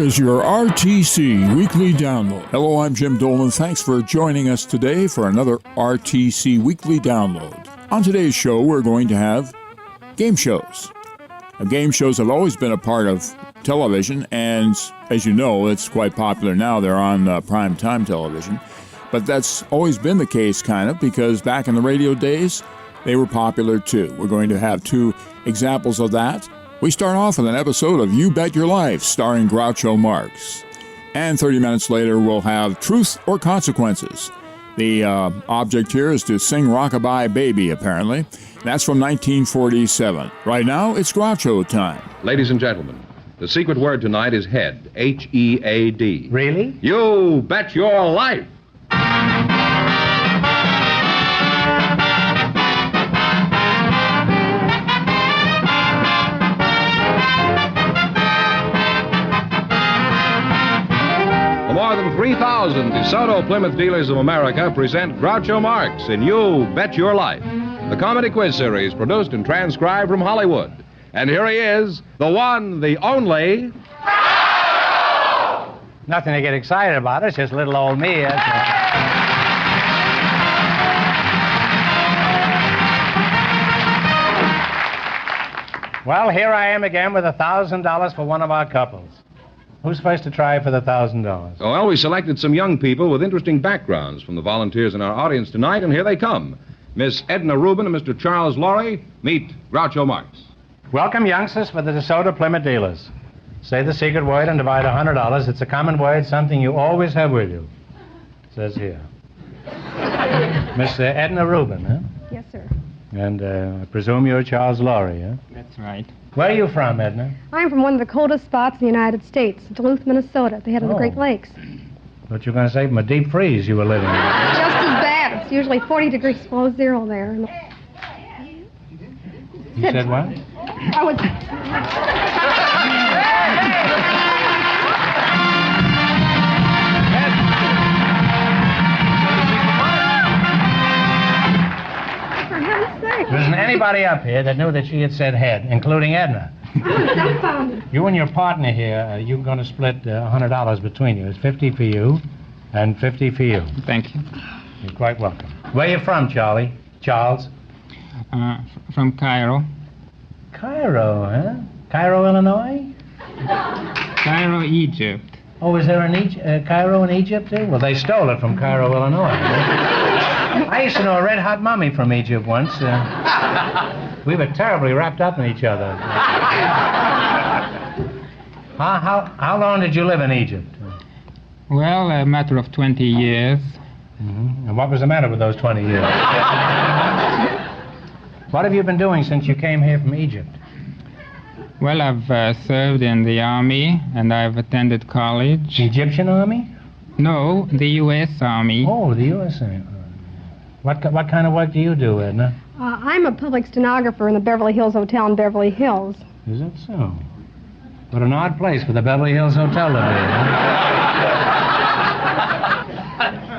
is your RTC Weekly Download. Hello, I'm Jim Dolan. Thanks for joining us today for another RTC Weekly Download. On today's show, we're going to have game shows. Now, game shows have always been a part of television, and as you know, it's quite popular now. They're on prime time television. But that's always been the case, kind of, because back in the radio days, they were popular too. We're going to have two examples of that. We start off with an episode of You Bet Your Life, starring Groucho Marx. And 30 minutes later, we'll have Truth or Consequences. The object here is to sing Rockabye Baby, apparently. That's from 1947. Right now, it's Groucho time. Ladies and gentlemen, the secret word tonight is head, H-E-A-D. Really? You bet your life! The more than 3,000 DeSoto Plymouth dealers of America present Groucho Marx in You Bet Your Life, the comedy quiz series produced and transcribed from Hollywood. And here he is, the one, the only... Nothing to get excited about. It's just little old me. Well, here I am again with $1,000 for one of our couples. Who's supposed to try for the $1,000? Well, we selected some young people with interesting backgrounds from the volunteers in our audience tonight, and here they come. Miss Edna Rubin and Mr. Charles Laurie, meet Groucho Marx. Welcome, youngsters, for the DeSoto Plymouth dealers. Say the secret word and divide $100. It's a common word, something you always have with you. It says here. Miss Edna Rubin, huh? Yes, sir. And I presume you're Charles Laurie, huh? That's right. Where are you from, Edna? I'm from one of the coldest spots in the United States, Duluth, Minnesota, at the head of the Great Lakes. Thought you were going to say from a deep freeze you were living in. Just as bad. It's usually 40 degrees below zero there. You said what? I was... For heaven's sake. There isn't anybody up here that knew that she had said head, including Edna. I'm dumbfounded. You and your partner here, you're going to split $100 between you. It's 50 for you and 50 for you. Thank you. You're quite welcome. Where are you from, Charlie? Charles? From Cairo. Cairo, huh? Cairo, Illinois? Cairo, Egypt. Oh, is there an Cairo in Egypt, too? Well, they stole it from Cairo, Illinois. I used to know a red-hot mummy from Egypt once. We were terribly wrapped up in each other. How long did you live in Egypt? Well, a matter of 20 years. Mm-hmm. And what was the matter with those 20 years? What have you been doing since you came here from Egypt? Well, I've served in the army, and I've attended college. The Egyptian army? No, the U.S. Army. Oh, the U.S. Army. What kind of work do you do, Edna? I'm a public stenographer in the Beverly Hills Hotel in Beverly Hills. Is that so? What an odd place for the Beverly Hills Hotel to be, huh?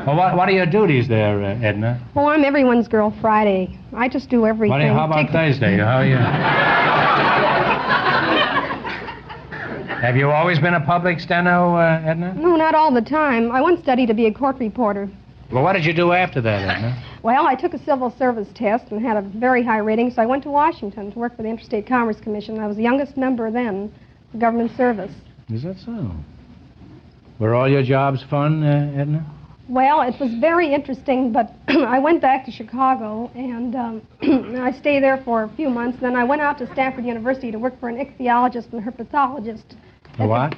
Well, what are your duties there, Edna? Oh, I'm everyone's girl Friday. I just do everything. How about Thursday? How are you? Have you always been a public steno, Edna? No, not all the time. I once studied to be a court reporter. Well, what did you do after that, Edna? Well, I took a civil service test and had a very high rating, so I went to Washington to work for the Interstate Commerce Commission. I was the youngest member then of government service. Is that so? Were all your jobs fun, Edna? Well, it was very interesting, but I went back to Chicago, and I stayed there for a few months. Then I went out to Stanford University to work for an ichthyologist and a herpetologist. A what?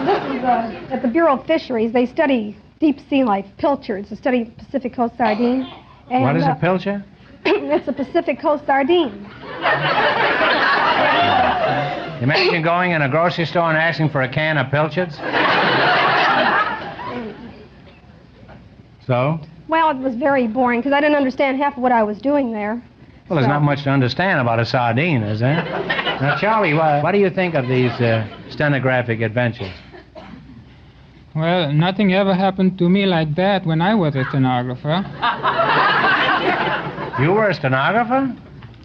This is at the Bureau of Fisheries. They study deep sea life, pilchards. They study Pacific Coast sardine. And, what is a pilchard? It's a Pacific Coast sardine. Imagine going in a grocery store and asking for a can of pilchards. So? Well, it was very boring because I didn't understand half of what I was doing there. Well, there's not much to understand about a sardine, is there? Now, Charlie, what do you think of these stenographic adventures? Well, nothing ever happened to me like that when I was a stenographer. You were a stenographer?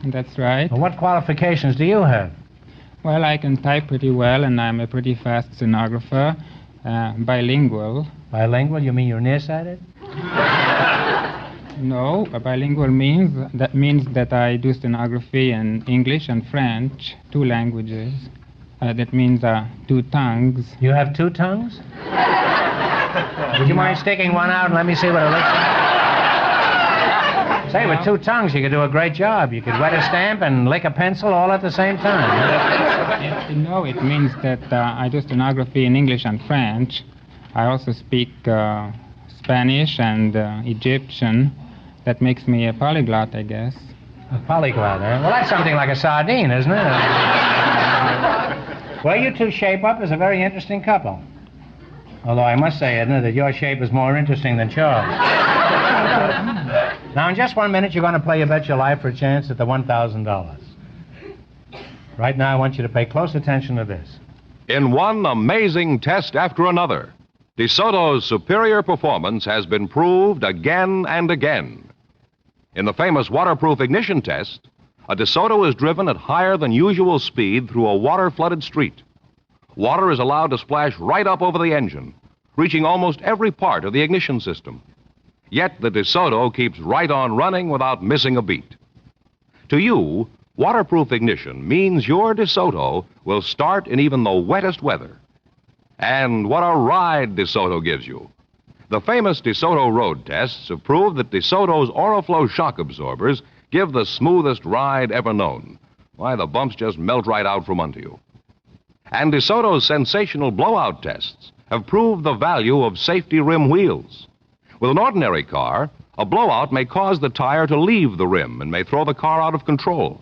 That's right. Well, what qualifications do you have? Well, I can type pretty well, and I'm a pretty fast stenographer, bilingual. Bilingual? You mean you're nearsighted? No, bilingual means that I do stenography in English and French, 2 languages. That means 2 tongues. You have 2 tongues? Would you mind sticking one out and let me see what it looks like? Say, with 2 tongues, you could do a great job. You could wet a stamp and lick a pencil all at the same time. No, it means that I do stenography in English and French. I also speak Spanish and Egyptian. That makes me a polyglot, I guess. A polyglot, eh? Well, that's something like a sardine, isn't it? Well, you 2 shape up as a very interesting couple. Although I must say, Edna, that your shape is more interesting than Charles. Now, in just 1 minute, you're going to play You Bet Your Life for a chance at the $1,000. Right now, I want you to pay close attention to this. In one amazing test after another, DeSoto's superior performance has been proved again and again. In the famous waterproof ignition test, a DeSoto is driven at higher than usual speed through a water-flooded street. Water is allowed to splash right up over the engine, reaching almost every part of the ignition system. Yet the DeSoto keeps right on running without missing a beat. To you, waterproof ignition means your DeSoto will start in even the wettest weather. And what a ride DeSoto gives you. The famous DeSoto road tests have proved that DeSoto's Oriflow shock absorbers give the smoothest ride ever known. Why, the bumps just melt right out from under you. And DeSoto's sensational blowout tests have proved the value of safety rim wheels. With an ordinary car, a blowout may cause the tire to leave the rim and may throw the car out of control.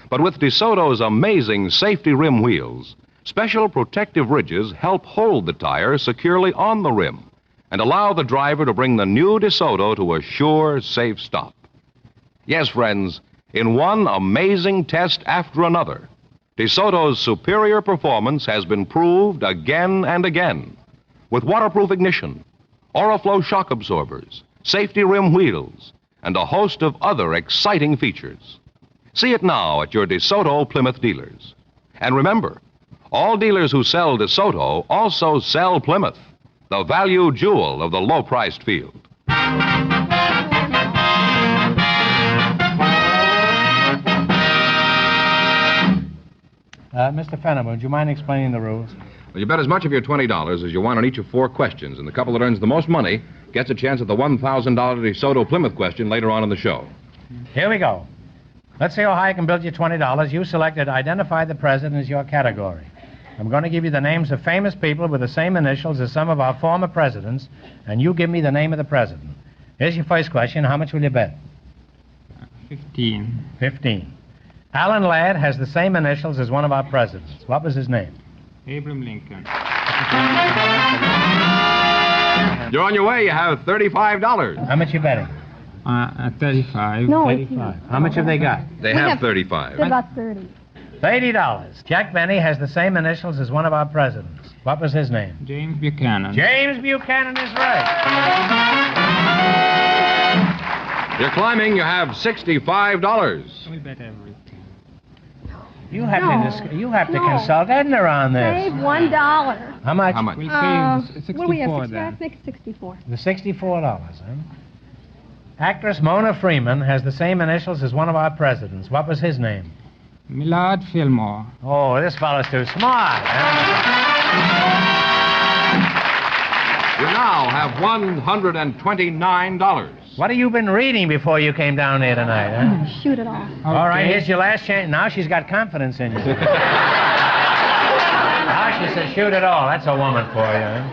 But with DeSoto's amazing safety rim wheels, special protective ridges help hold the tire securely on the rim and allow the driver to bring the new DeSoto to a sure, safe stop. Yes, friends, in one amazing test after another, DeSoto's superior performance has been proved again and again. With waterproof ignition, Oriflow shock absorbers, safety rim wheels, and a host of other exciting features. See it now at your DeSoto Plymouth dealers. And remember, all dealers who sell DeSoto also sell Plymouth, the value jewel of the low-priced field. Mr. Fenneman, would you mind explaining the rules? Well, you bet as much of your $20 as you want on each of 4 questions, and the couple that earns the most money gets a chance at the $1,000 DeSoto Plymouth question later on in the show. Here we go. Let's see how high I can build you $20. You selected Identify the President as your category. I'm going to give you the names of famous people with the same initials as some of our former presidents, and you give me the name of the president. Here's your first question. How much will you bet? 15. 15. Alan Ladd has the same initials as one of our presidents. What was his name? Abraham Lincoln. You're on your way. You have $35. How much you betting? 35. No, 35. How much have they got? They have 35. They're about 30. $30. Jack Benny has the same initials as one of our presidents. What was his name? James Buchanan. James Buchanan is right. You're climbing. You have $65. We bet everything. You have to No. consult Edna on this. Save $1. How much? How much? We'll save What do we have? 64 60, then. make it 64. The $64, huh? Actress Mona Freeman has the same initials as one of our presidents. What was his name? Millard Fillmore. Oh, this fellow's too smart. You now have $129. What have you been reading before you came down here tonight, huh? Shoot it off. All right, Okay. here's your last chance. Now she's got confidence in you. Now she says, shoot it all. That's a woman for you, huh?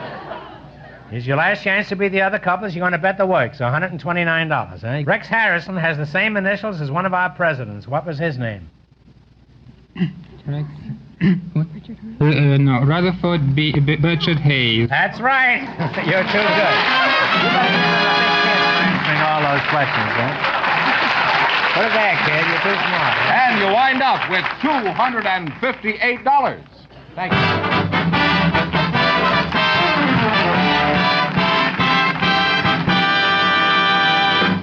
Here's your last chance to be the other couples. You're going to bet the works, $129, huh? Rex Harrison has the same initials as one of our presidents. What was his name? Rex. No, Rutherford Burchard Hayes. That's right. You're too good. You better get another big kid for answering all those questions, huh? Put it back, kid. You're too smart. Huh? And you wind up with $258. Thank you.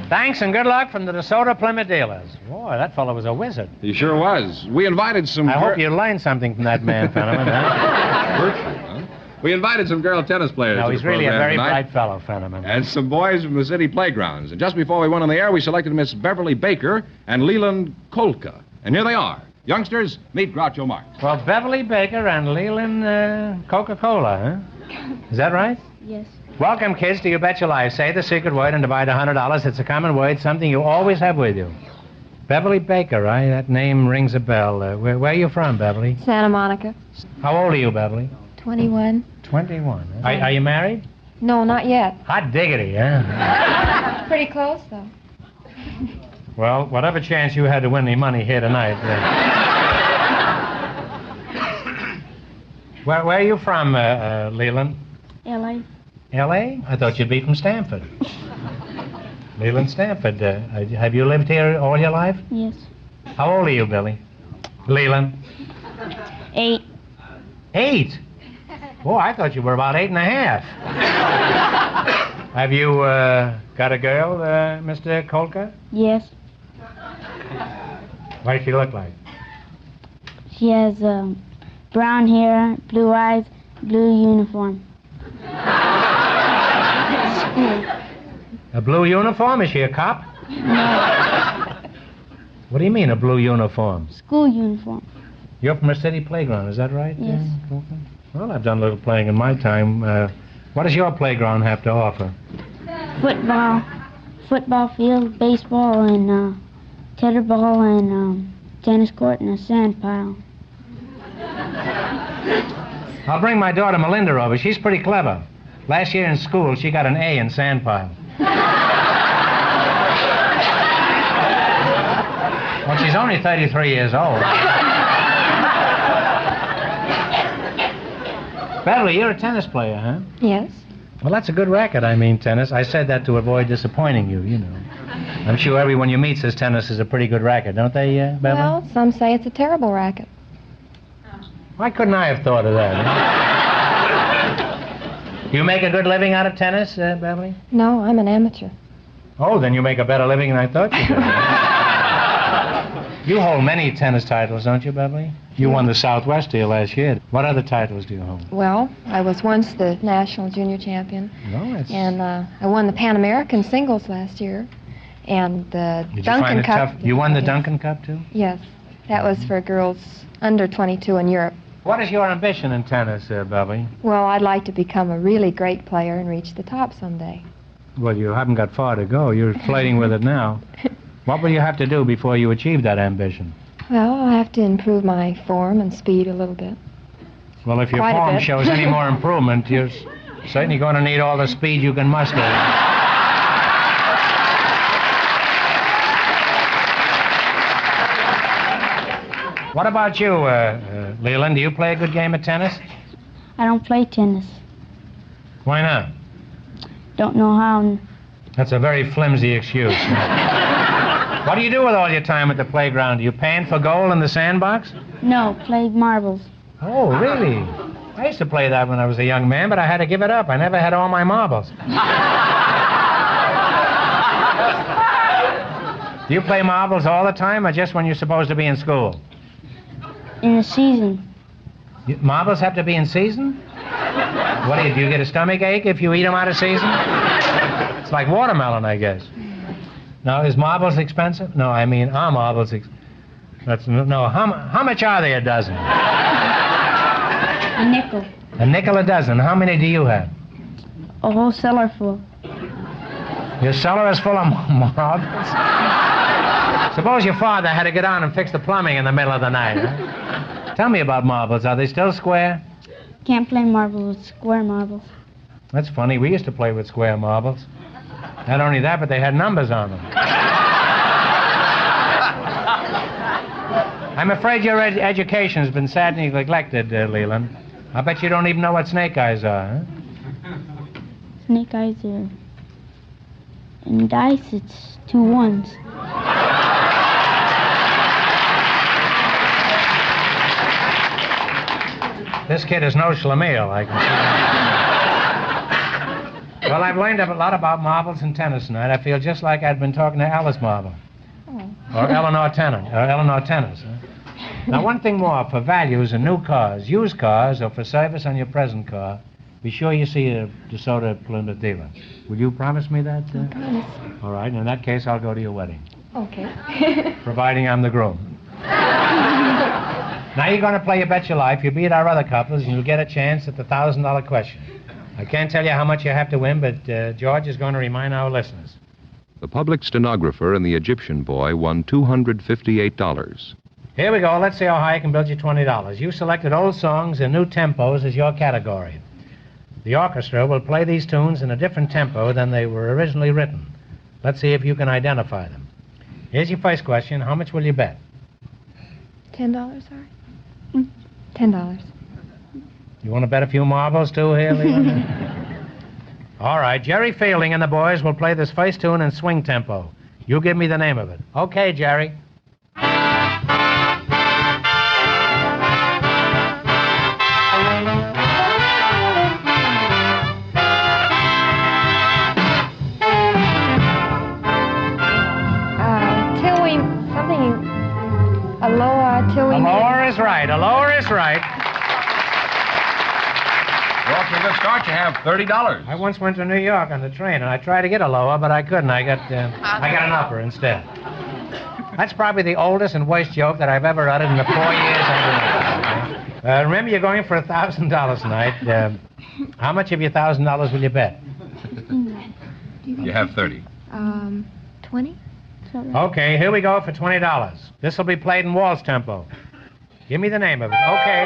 Thanks and good luck from the DeSoto Plymouth dealers. Boy, that fellow was a wizard. He sure was. We invited some... I hope you learned something from that man, Fenneman. Huh? Virtue, huh? We invited some girl tennis players. No, to he's the really a program very tonight, bright fellow, Fenneman. and some boys from the city playgrounds. And just before we went on the air, we selected Miss Beverly Baker and Leland Kolka. And here they are. Youngsters, meet Groucho Marx. Well, Beverly Baker and Leland Coca-Cola, huh? Is that right? Yes. Welcome, kids, to You Bet Your Life. Say the secret word and divide $100. It's a common word, something you always have with you. Beverly Baker, right? That name rings a bell. Where are you from, Beverly? Santa Monica. How old are you, Beverly? 21. 21. Huh? Are you married? No, not yet. Hot diggity, huh? Pretty close, though. Well, whatever chance you had to win any money here tonight. Where are you from, Leland? L.A. L.A.? I thought you'd be from Stanford. Leland Stanford. Have you lived here all your life? Yes. How old are you, Billy? Leland? 8. 8? Oh, I thought you were about 8 and a half. Have you got a girl, Mr. Kolka? Yes. What does she look like? She has brown hair, blue eyes, blue uniform. A blue uniform? Is she a cop? No, What do you mean, a blue uniform? school uniform. You're from a city playground, is that right? Yes. Kolka? Well, I've done a little playing in my time. What does your playground have to offer? Football field, baseball, and tetherball, and tennis court, and a sand pile. I'll bring my daughter Melinda over. She's pretty clever. Last year in school, she got an A in sandpile. Well, she's only 33 years old. Beverly, you're a tennis player, huh? Yes. Well, that's a good racket, tennis. I said that to avoid disappointing you, you know. I'm sure everyone you meet says tennis is a pretty good racket, don't they, Beverly? Well, some say it's a terrible racket. Why couldn't I have thought of that? You make a good living out of tennis, Beverly? No, I'm an amateur. Oh, then you make a better living than I thought you did. You hold many tennis titles, don't you, Beverly? You won the Southwest deal last year. What other titles do you hold? Well, I was once the national junior champion, No, it's... and I won the Pan American singles last year, and the Did you Duncan find it Cup. tough? You won the Yes. Duncan Cup, too? Yes, that was for girls under 22 in Europe. What is your ambition in tennis, Beverly? Well, I'd like to become a really great player and reach the top someday. Well, you haven't got far to go. You're flirting with it now. What will you have to do before you achieve that ambition? Well, I'll have to improve my form and speed a little bit. Well, if your Quite a form bit. shows any more improvement, you're certainly going to need all the speed you can muster. What about you, Leland? Do you play a good game of tennis? I don't play tennis. Why not? Don't know how. That's a very flimsy excuse. What do you do with all your time at the playground? Do you pan for goal in the sandbox? No, play marbles. Oh, really? I used to play that when I was a young man, but I had to give it up. I never had all my marbles. Do you play marbles all the time or just when you're supposed to be in school? In the season. Marbles have to be in season? What do you get a stomach ache if you eat them out of season? It's like watermelon, I guess. Now, is marbles expensive? No, are marbles no, how much are they a dozen? A nickel. A nickel a dozen. How many do you have? A whole cellar full. Your cellar is full of marbles? Suppose your father had to get on and fix the plumbing in the middle of the night, huh? Tell me about marbles. Are they still square? Can't play marbles with square marbles. That's funny. We used to play with square marbles. Not only that, but they had numbers on them. I'm afraid your education's been sadly neglected, Leland. I bet you don't even know what snake eyes are, huh? Snake eyes are... In dice, it's 2 1s. This kid is no schlemiel, I can Well, I've learned a lot about marbles and tennis tonight. I feel just like I'd been talking to Alice Marble. Or Eleanor Tennis. Huh? Now, one thing more. For values in new cars, used cars, or for service on your present car, be sure you see a DeSoto Plymouth dealer. Will you promise me that? I promise. All right. In that case, I'll go to your wedding. Okay. Providing I'm the groom. Now you're going to play You Bet Your Life. You beat our other couples, and you'll get a chance at the $1,000 question. I can't tell you how much you have to win, but George is going to remind our listeners. The public stenographer and the Egyptian boy won $258. Here we go. Let's see how high I can build you $20. You selected old songs and new tempos as your category. The orchestra will play these tunes in a different tempo than they were originally written. Let's see if you can identify them. Here's your first question. How much will you bet? $10, sorry. $10. You want to bet a few marbles, too, here, Leland? All right. Jerry Fielding and the boys will play this first tune in swing tempo. You give me the name of it. Okay, Jerry. Till we, something, Aloha, till we... Aloha is right. Aloha is right. Well, for a good start, you have $30. I once went to New York on the train, and I tried to get Aloha, but I couldn't. I got an upper instead. That's probably the oldest and worst joke that I've ever uttered in the 4 years I've been. Remember, you're going for $1,000 tonight. How much of your $1,000 will you bet? You have 30. 20? Okay, here we go for $20. This will be played in waltz tempo. Give me the name of it. Okay.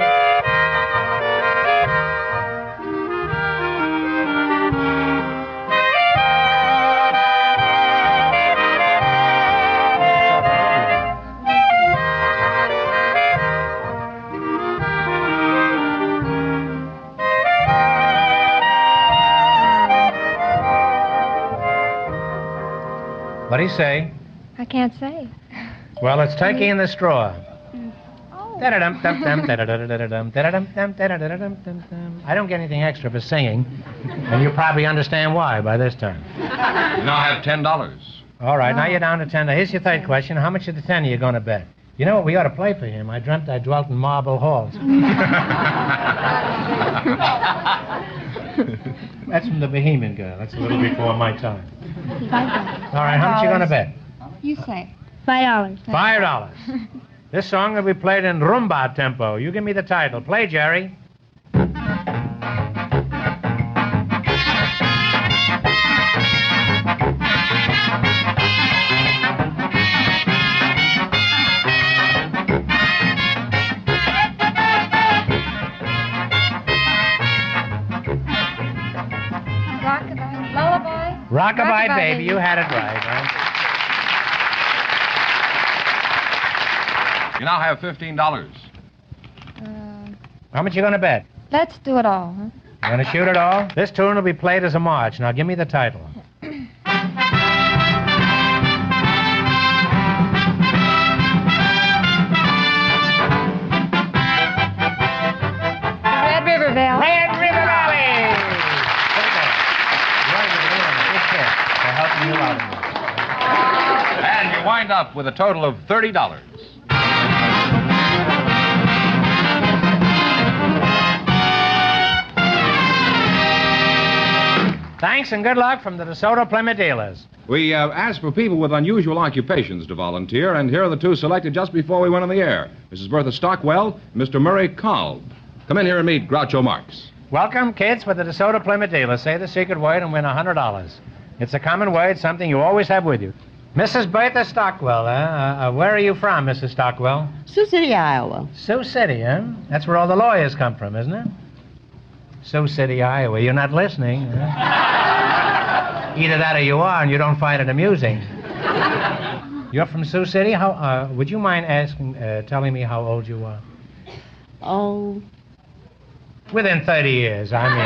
What do you say? I can't say. Well, it's Turkey in the Straw. Oh. I don't get anything extra for singing, and you probably understand why by this time. You now have $10. All right, now you're down to 10. Now, here's your third question. How much of the 10 are you going to bet? You know what? We ought to play for him. I dreamt I dwelt in marble halls. That's from the Bohemian Girl. That's a little before my time. All right, how much you going to bet? You say. $5. $5. This song will be played in rumba tempo. You give me the title. Play, Jerry. Rockabye. Lullaby. Rockabye, baby. You had it right, huh? You now have $15. How much you going to bet? Let's do it all, huh? You going to shoot it all? This tune will be played as a march. Now, give me the title. Red River Valley. Red River Valley! For helping you out. And you wind up with a total of $30. Thanks and good luck from the DeSoto Plymouth dealers. We asked for people with unusual occupations to volunteer, and here are the two selected just before we went on the air. Mrs. Bertha Stockwell and Mr. Murray Kolb. Come in here and meet Groucho Marx. Welcome, kids, for the DeSoto Plymouth dealers. Say the secret word and win $100. It's a common word, something you always have with you. Mrs. Bertha Stockwell, where are you from, Mrs. Stockwell? Sioux City, Iowa. Sioux City, huh? That's where all the lawyers come from, isn't it? Sioux City, Iowa. You're not listening. Huh? Either that or you are, and you don't find it amusing. You're from Sioux City? How? Would you mind telling me how old you are? Oh. Within 30 years, I mean.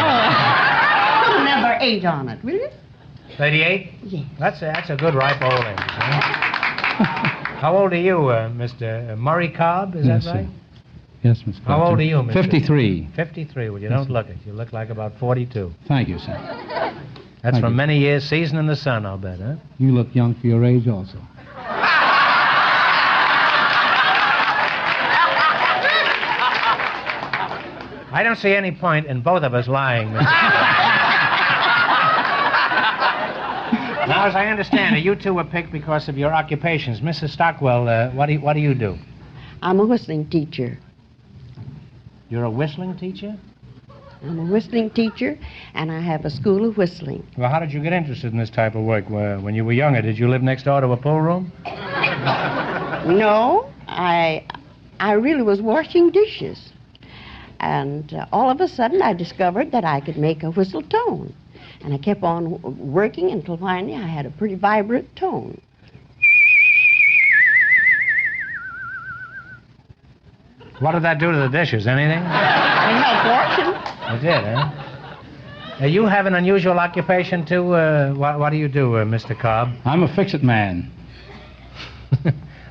Put number 8 on it, will you? 38? Yes. That's a good ripe old age. Huh? How old are you, Mr. Murray Cobb? Is that right? Sir. Yes, Mr. How old are you, Mr. 53. 53. Well, you don't look it. You look like about 42. Thank you, sir. That's Thank from you. many years seasoned in the sun, I'll bet, huh? You look young for your age also. I don't see any point in both of us lying, Mr. Now, as I understand it, you two were picked because of your occupations. Mrs. Stockwell, what do you do? I'm a whistling teacher. You're a whistling teacher? I'm a whistling teacher, and I have a school of whistling. Well, how did you get interested in this type of work? When you were younger, did you live next door to a pool room? No, I really was washing dishes. And all of a sudden, I discovered that I could make a whistle tone. And I kept on working until finally I had a pretty vibrant tone. What did that do to the dishes? Anything? It helped washing. It did, huh? You have an unusual occupation, too. What do you do, Mr. Cobb? I'm a fix-it man.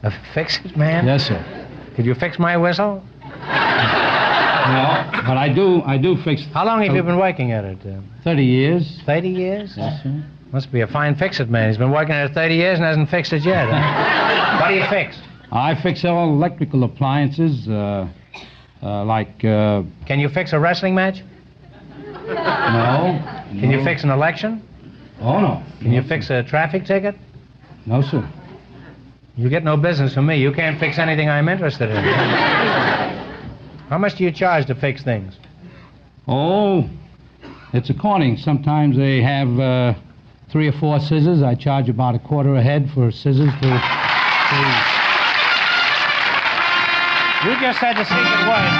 A fix-it man? Yes, sir. Could you fix my whistle? No, but I do fix... How long have you been working at it? 30 years. 30 years? Yes, sir. Must be a fine fix-it man. He's been working at it 30 years and hasn't fixed it yet, huh? What do you fix? I fix all electrical appliances, Can you fix a wrestling match? No. Can you fix an election? Oh, no. Can you fix a traffic ticket? No, sir. You get no business from me. You can't fix anything I'm interested in. How much do you charge to fix things? Oh, it's according. Sometimes they have 3 or 4 scissors. I charge about $1/4 a head for scissors to... You just said the secret word.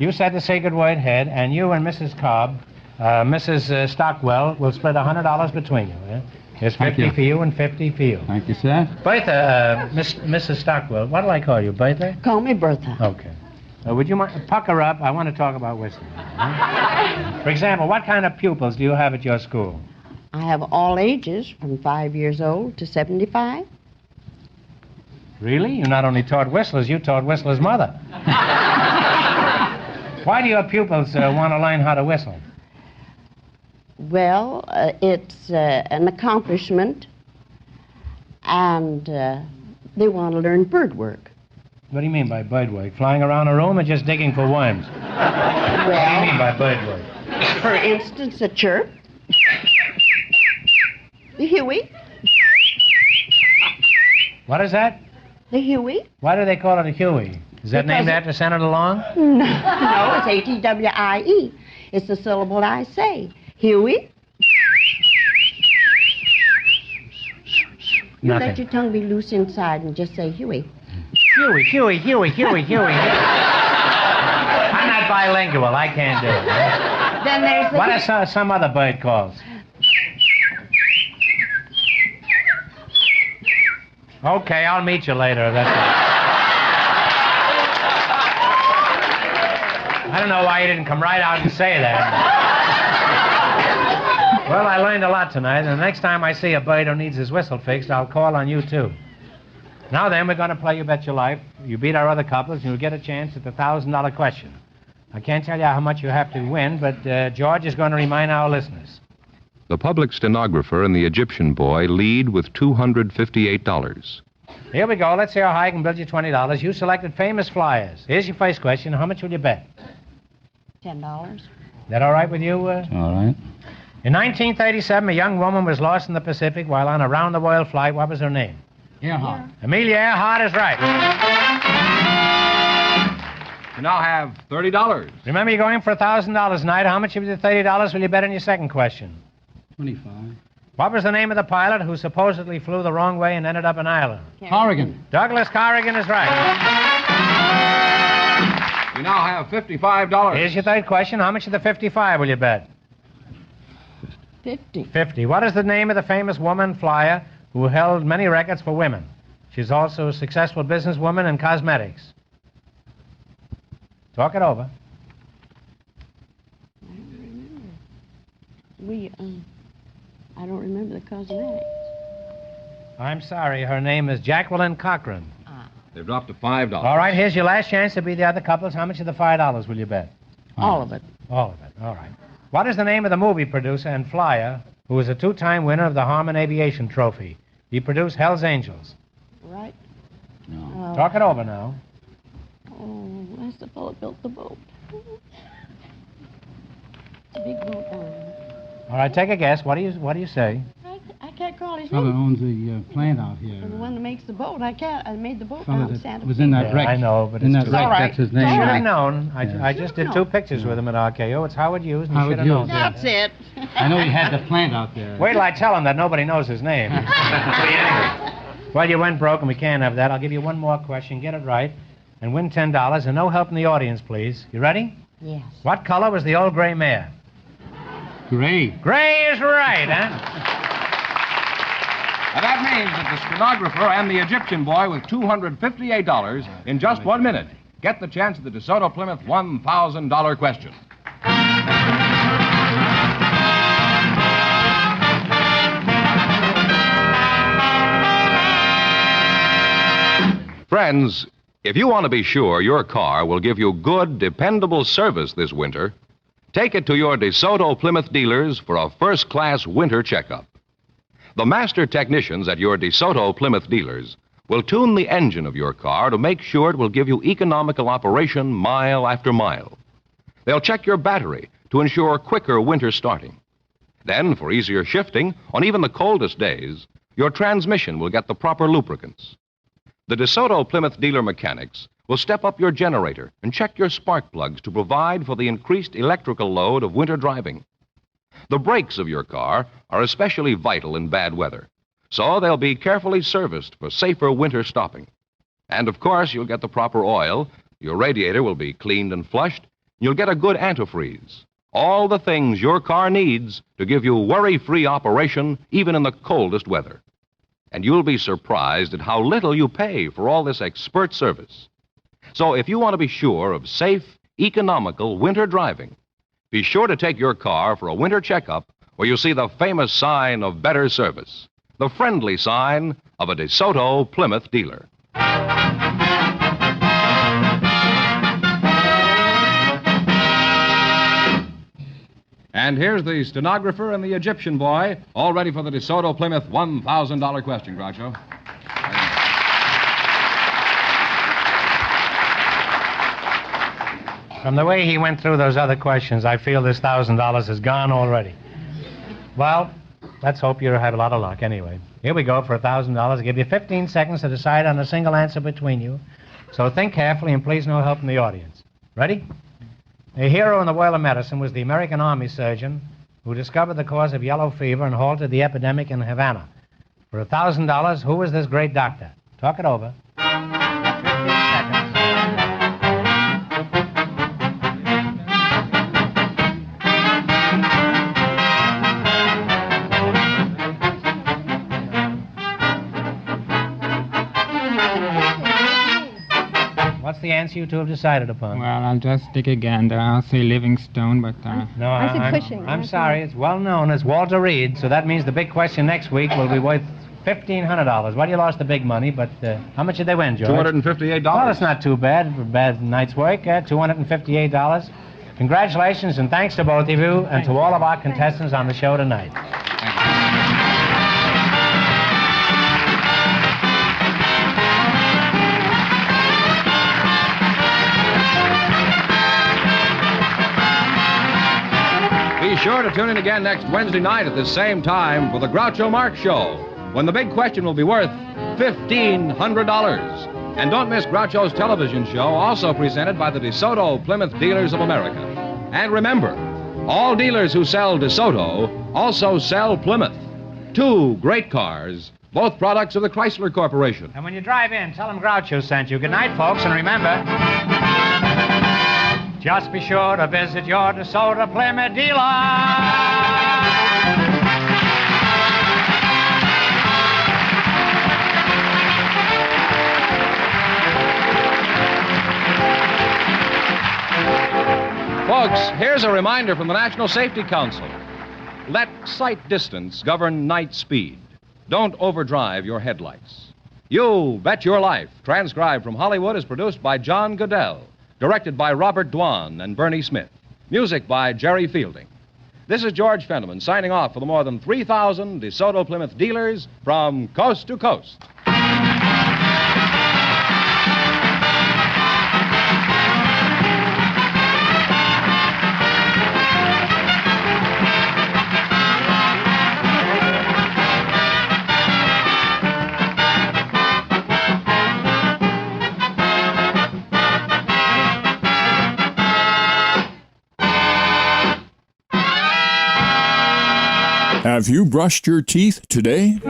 You said the secret word head, and you and Mrs. Cobb, Mrs. Stockwell, will split $100 between you. Eh? There's 50 for you and 50 for you. Thank you, sir. Bertha, Mrs. Stockwell, what do I call you, Bertha? Call me Bertha. Okay. Would you mind, pucker up, I want to talk about whistling. For example, what kind of pupils do you have at your school? I have all ages from 5 years old to 75. Really? You not only taught whistlers, you taught whistlers' mother. Why do your pupils want to learn how to whistle? Well, it's an accomplishment, and they want to learn bird work. What do you mean by bird work? Flying around a room or just digging for worms? What do you mean by bird work? For instance, a chirp, the huey. What is that? The huey? Why do they call it a huey? Is that named after Senator Long? No, it's H-E-W-I-E. It's the syllable I say. Huey. You Nothing. let your tongue be loose inside and just say Huey. Huey, Huey, Huey, Huey, Huey. I'm not bilingual. I can't do it. Then there's the... What are some other bird calls? Okay, I'll meet you later. That's all. I don't know why you didn't come right out and say that. Well, I learned a lot tonight, and the next time I see a bird who needs his whistle fixed, I'll call on you, too. Now then, we're going to play You Bet Your Life. You beat our other couples, and you'll get a chance at the $1,000 question. I can't tell you how much you have to win, but George is going to remind our listeners. The public stenographer and the Egyptian boy lead with $258. Here we go. Let's see how high I can build you $20. You selected famous flyers. Here's your first question. How much will you bet? $10. Is that all right with you? All right. In 1937, a young woman was lost in the Pacific while on a round-the-world flight. What was her name? Earhart. Amelia Earhart is right. You now have $30. Remember, you're going for $1,000 tonight. How much of the $30 will you bet on your second question? 25. What was the name of the pilot who supposedly flew the wrong way and ended up in Ireland? Corrigan. Douglas Corrigan is right. You now have $55. Here's your third question. How much of the 55 will you bet? 50. 50. What is the name of the famous woman flyer who held many records for women? She's also a successful businesswoman in cosmetics. Talk it over. I don't remember the cosmetics. I'm sorry. Her name is Jacqueline Cochran. They've dropped to $5. All right, here's your last chance to be the other couples. How much of the $5 will you bet? All of it. All of it. All right. What is the name of the movie producer and flyer who is a two-time winner of the Harmon Aviation Trophy? He produced Hell's Angels. Right? No. Talk it over now. Oh, that's the fellow built the boat. It's a big boat down. All right, take a guess. What do you say? I can't call his Fellow name. owns the plant out here. The one that makes the boat. I made the boat Fellow down in that Santa was Fe. in that wreck. I know, but in it's that too wreck, late. that's his It's name. all You should right. have known. Yeah. I just did No. 2 pictures with him at RKO. It's Howard Hughes, and you Howard should have known. Hughes, That's it. I know he had the plant out there. Wait till I tell him that nobody knows his name. Well, you went broke, and we can't have that. I'll give you one more question. Get it right, and win $10, and no help in the audience, please. You ready? Yes. What color was the old gray mare? Gray. Gray is right, huh? And that means that the stenographer and the Egyptian boy with $258 in just 1 minute get the chance at the DeSoto Plymouth $1,000 question. Friends, if you want to be sure your car will give you good, dependable service this winter, take it to your DeSoto Plymouth dealers for a first-class winter checkup. The master technicians at your DeSoto Plymouth dealers will tune the engine of your car to make sure it will give you economical operation mile after mile. They'll check your battery to ensure quicker winter starting. Then, for easier shifting on even the coldest days, your transmission will get the proper lubricants. The DeSoto Plymouth dealer mechanics will step up your generator and check your spark plugs to provide for the increased electrical load of winter driving. The brakes of your car are especially vital in bad weather, so they'll be carefully serviced for safer winter stopping. And, of course, you'll get the proper oil, your radiator will be cleaned and flushed, you'll get a good antifreeze. All the things your car needs to give you worry-free operation even in the coldest weather. And you'll be surprised at how little you pay for all this expert service. So if you want to be sure of safe, economical winter driving, be sure to take your car for a winter checkup where you see the famous sign of better service, the friendly sign of a DeSoto Plymouth dealer. And here's the stenographer and the Egyptian boy, all ready for the DeSoto Plymouth $1,000 question, Groucho. From the way he went through those other questions, I feel this $1,000 is gone already. Well, let's hope you have a lot of luck anyway. Here we go for $1,000. I'll give you 15 seconds to decide on a single answer between you. So think carefully and please no help from the audience. Ready? A hero in the world of medicine was the American Army surgeon who discovered the cause of yellow fever and halted the epidemic in Havana. For $1,000, who was this great doctor? Talk it over. 15 seconds. What's the answer you two have decided upon? Well, I'll just stick a gander. I'll say Livingstone, but No, I said Cushing. I'm sorry. It's well known as Walter Reed, so that means the big question next week will be worth $1,500. Well, you lost the big money, but how much did they win, George? $258. Well, it's not too bad for a bad night's work. $258. Congratulations and thanks to both of you and to all of our contestants on the show tonight. Be sure to tune in again next Wednesday night at the same time for the Groucho Marx Show, when the big question will be worth $1,500. And don't miss Groucho's television show, also presented by the DeSoto Plymouth Dealers of America. And remember, all dealers who sell DeSoto also sell Plymouth. 2 great cars, both products of the Chrysler Corporation. And when you drive in, tell them Groucho sent you. Good night, folks, and remember, just be sure to visit your DeSoto Plymouth dealer. Folks, here's a reminder from the National Safety Council. Let sight distance govern night speed. Don't overdrive your headlights. You Bet Your Life, transcribed from Hollywood, is produced by John Goodell, directed by Robert Dwan and Bernie Smith. Music by Jerry Fielding. This is George Fenneman signing off for the more than 3,000 DeSoto Plymouth dealers from coast to coast. Have you brushed your teeth today? Use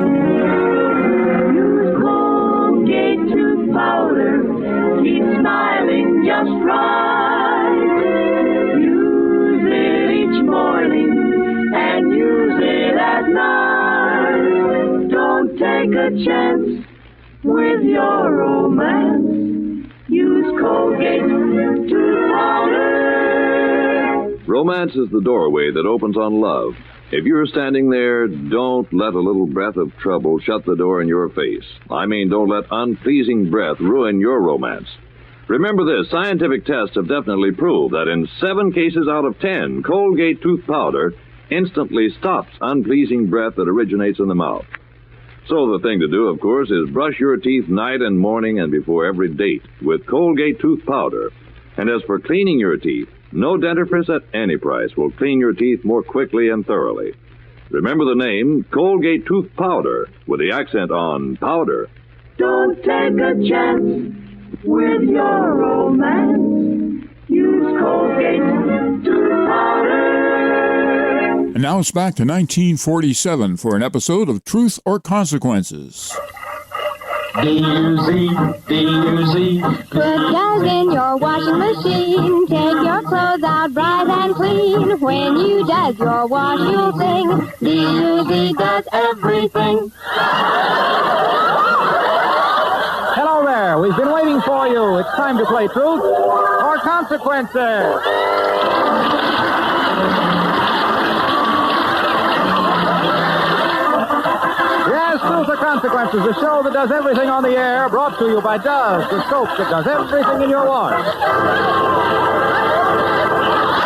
Colgate tooth powder. Keep smiling just right. Use it each morning and use it at night. Don't take a chance with your romance. Use Colgate tooth powder. Romance is the doorway that opens on love. If you're standing there, don't let a little breath of trouble shut the door in your face. I mean, don't let unpleasing breath ruin your romance. Remember this, scientific tests have definitely proved that in 7 cases out of 10, Colgate tooth powder instantly stops unpleasing breath that originates in the mouth. So the thing to do, of course, is brush your teeth night and morning and before every date with Colgate tooth powder. And as for cleaning your teeth, no dentifrice at any price will clean your teeth more quickly and thoroughly. Remember the name, Colgate Tooth Powder, with the accent on powder. Don't take a chance with your romance. Use Colgate tooth powder. And now it's back to 1947 for an episode of Truth or Consequences. D-U-Z, D-U-Z. Put those in your washing machine. Take your clothes out bright and clean. When you does your wash, you'll sing. D-U-Z does everything. Hello there. We've been waiting for you. It's time to play Truth or Consequences. Yes, Truth or Consequences, the show that does everything on the air, brought to you by Dove, the soap that does everything in your wash.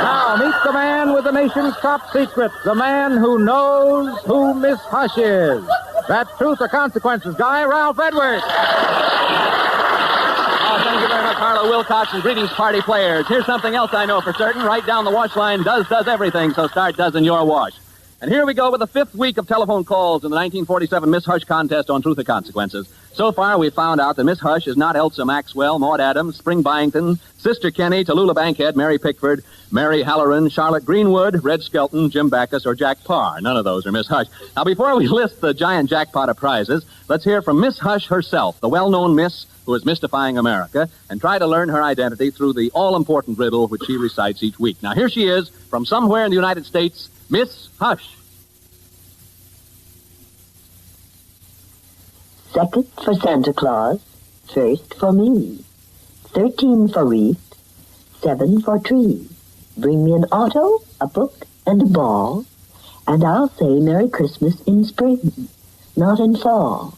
Now, meet the man with the nation's top secret, the man who knows who Miss Hush is. That Truth or Consequences guy, Ralph Edwards. Oh, thank you very much, Harlow Wilcox, and greetings, party players. Here's something else I know for certain. Right down the wash line, does everything, so start does in your wash. And here we go with the 5th week of telephone calls in the 1947 Miss Hush contest on Truth or Consequences. So far, we've found out that Miss Hush is not Elsa Maxwell, Maud Adams, Spring Byington, Sister Kenny, Tallulah Bankhead, Mary Pickford, Mary Halloran, Charlotte Greenwood, Red Skelton, Jim Backus, or Jack Parr. None of those are Miss Hush. Now, before we list the giant jackpot of prizes, let's hear from Miss Hush herself, the well-known Miss who is mystifying America, and try to learn her identity through the all-important riddle which she recites each week. Now, here she is, from somewhere in the United States, Miss Hush. Second for Santa Claus, first for me. 13 for wreath, 7 for tree. Bring me an auto, a book, and a ball, and I'll say Merry Christmas in spring, not in fall.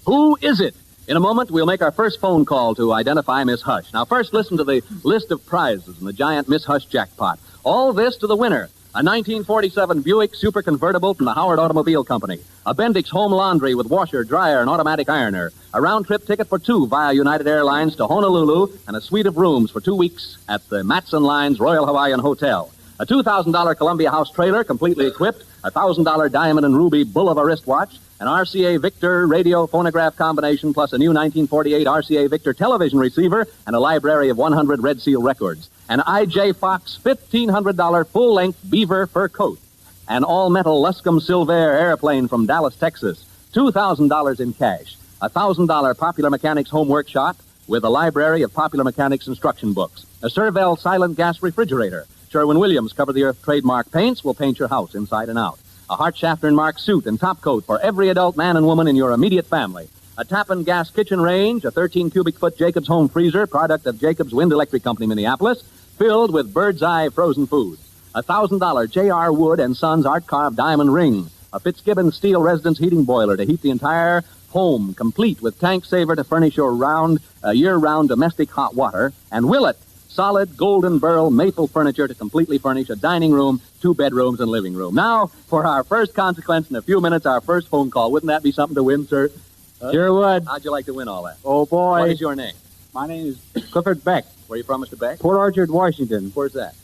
Who is it? In a moment, we'll make our first phone call to identify Miss Hush. Now, first, listen to the list of prizes in the giant Miss Hush jackpot. All this to the winner. A 1947 Buick Super Convertible from the Howard Automobile Company. A Bendix home laundry with washer, dryer, and automatic ironer. A round-trip ticket for 2 via United Airlines to Honolulu, and a suite of rooms for 2 weeks at the Matson Lines Royal Hawaiian Hotel. A $2,000 Columbia House trailer, completely equipped. A $1,000 diamond and ruby Bulova wristwatch. An RCA Victor radio-phonograph combination, plus a new 1948 RCA Victor television receiver, and a library of 100 Red Seal records. An I.J. Fox $1,500 full-length beaver fur coat. An all-metal Luscombe Silvair airplane from Dallas, Texas. $2,000 in cash. A $1,000 Popular Mechanics home workshop with a library of Popular Mechanics instruction books. A Servel silent gas refrigerator. Sherwin-Williams cover-the-earth trademark paints will paint your house inside and out. A Hart-Shafter and Mark suit and top coat for every adult man and woman in your immediate family. A Tappan gas kitchen range, a 13-cubic-foot Jacobs home freezer, product of Jacobs Wind Electric Company, Minneapolis, filled with bird's eye frozen foods. A $1,000 J.R. Wood & Sons art-carved diamond ring. A Fitzgibbon steel residence heating boiler to heat the entire home, complete with tank saver to furnish your year-round domestic hot water. And Willet, solid golden burl maple furniture to completely furnish a dining room, 2 bedrooms, and living room. Now, for our first consequence in a few minutes, our first phone call. Wouldn't that be something to win, sir? Sure would. How'd you like to win all that? Oh, boy. What is your name? My name is Clifford Beck. Where are you from, Mr. Beck? Port Orchard, Washington. Where's that?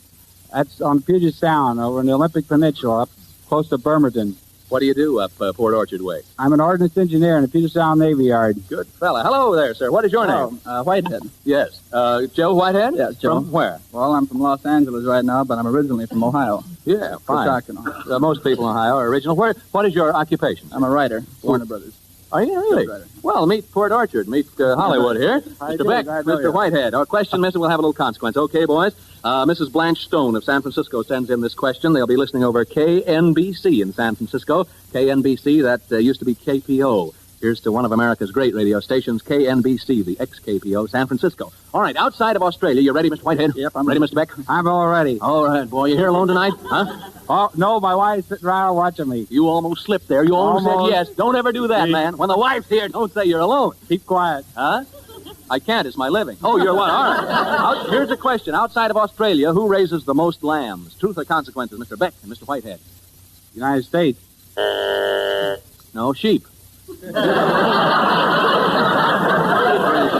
That's on Puget Sound over in the Olympic Peninsula, up close to Bremerton. What do you do up Port Orchard way? I'm an ordnance engineer in the Puget Sound Navy Yard. Good fella. Hello there, sir. What is your name? Whitehead. Yes. Joe Whitehead? Yes, Joe. From where? Well, I'm from Los Angeles right now, but I'm originally from Ohio. Yeah, fine. Coshocton. Most people in Ohio are original. What is your occupation? I'm a writer, Warner Brothers. Are you really? Well, meet Port Orchard. Meet Hollywood here. Hi, Mr. Beck, Mr. Whitehead. Our question, mister, will have a little consequence. Okay, boys? Mrs. Blanche Stone of San Francisco sends in this question. They'll be listening over KNBC in San Francisco. KNBC, that used to be KPO. Here's to one of America's great radio stations, KNBC, the ex-KPO, San Francisco. All right, outside of Australia, you ready, Mr. Whitehead? Yep, I'm ready. Mr. Beck? I'm all ready. All right, boy. You here alone tonight? Huh? Oh, no, my wife's sitting around watching me. You almost slipped there. You almost said yes. Don't ever do that, man. When the wife's here, don't say you're alone. Keep quiet. Huh? I can't. It's my living. Oh, you're one. All right. Here's a question. Outside of Australia, who raises the most lambs? Truth or consequences, Mr. Beck and Mr. Whitehead? United States. No, sheep. Raises the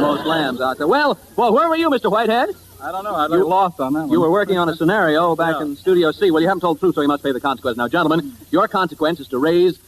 most lambs out there. Well, where were you, Mr. Whitehead? I don't know. I got lost on that one. You were working on a scenario back in Studio C. Well, you haven't told the truth, so you must pay the consequence. Now, gentlemen, your consequence is to race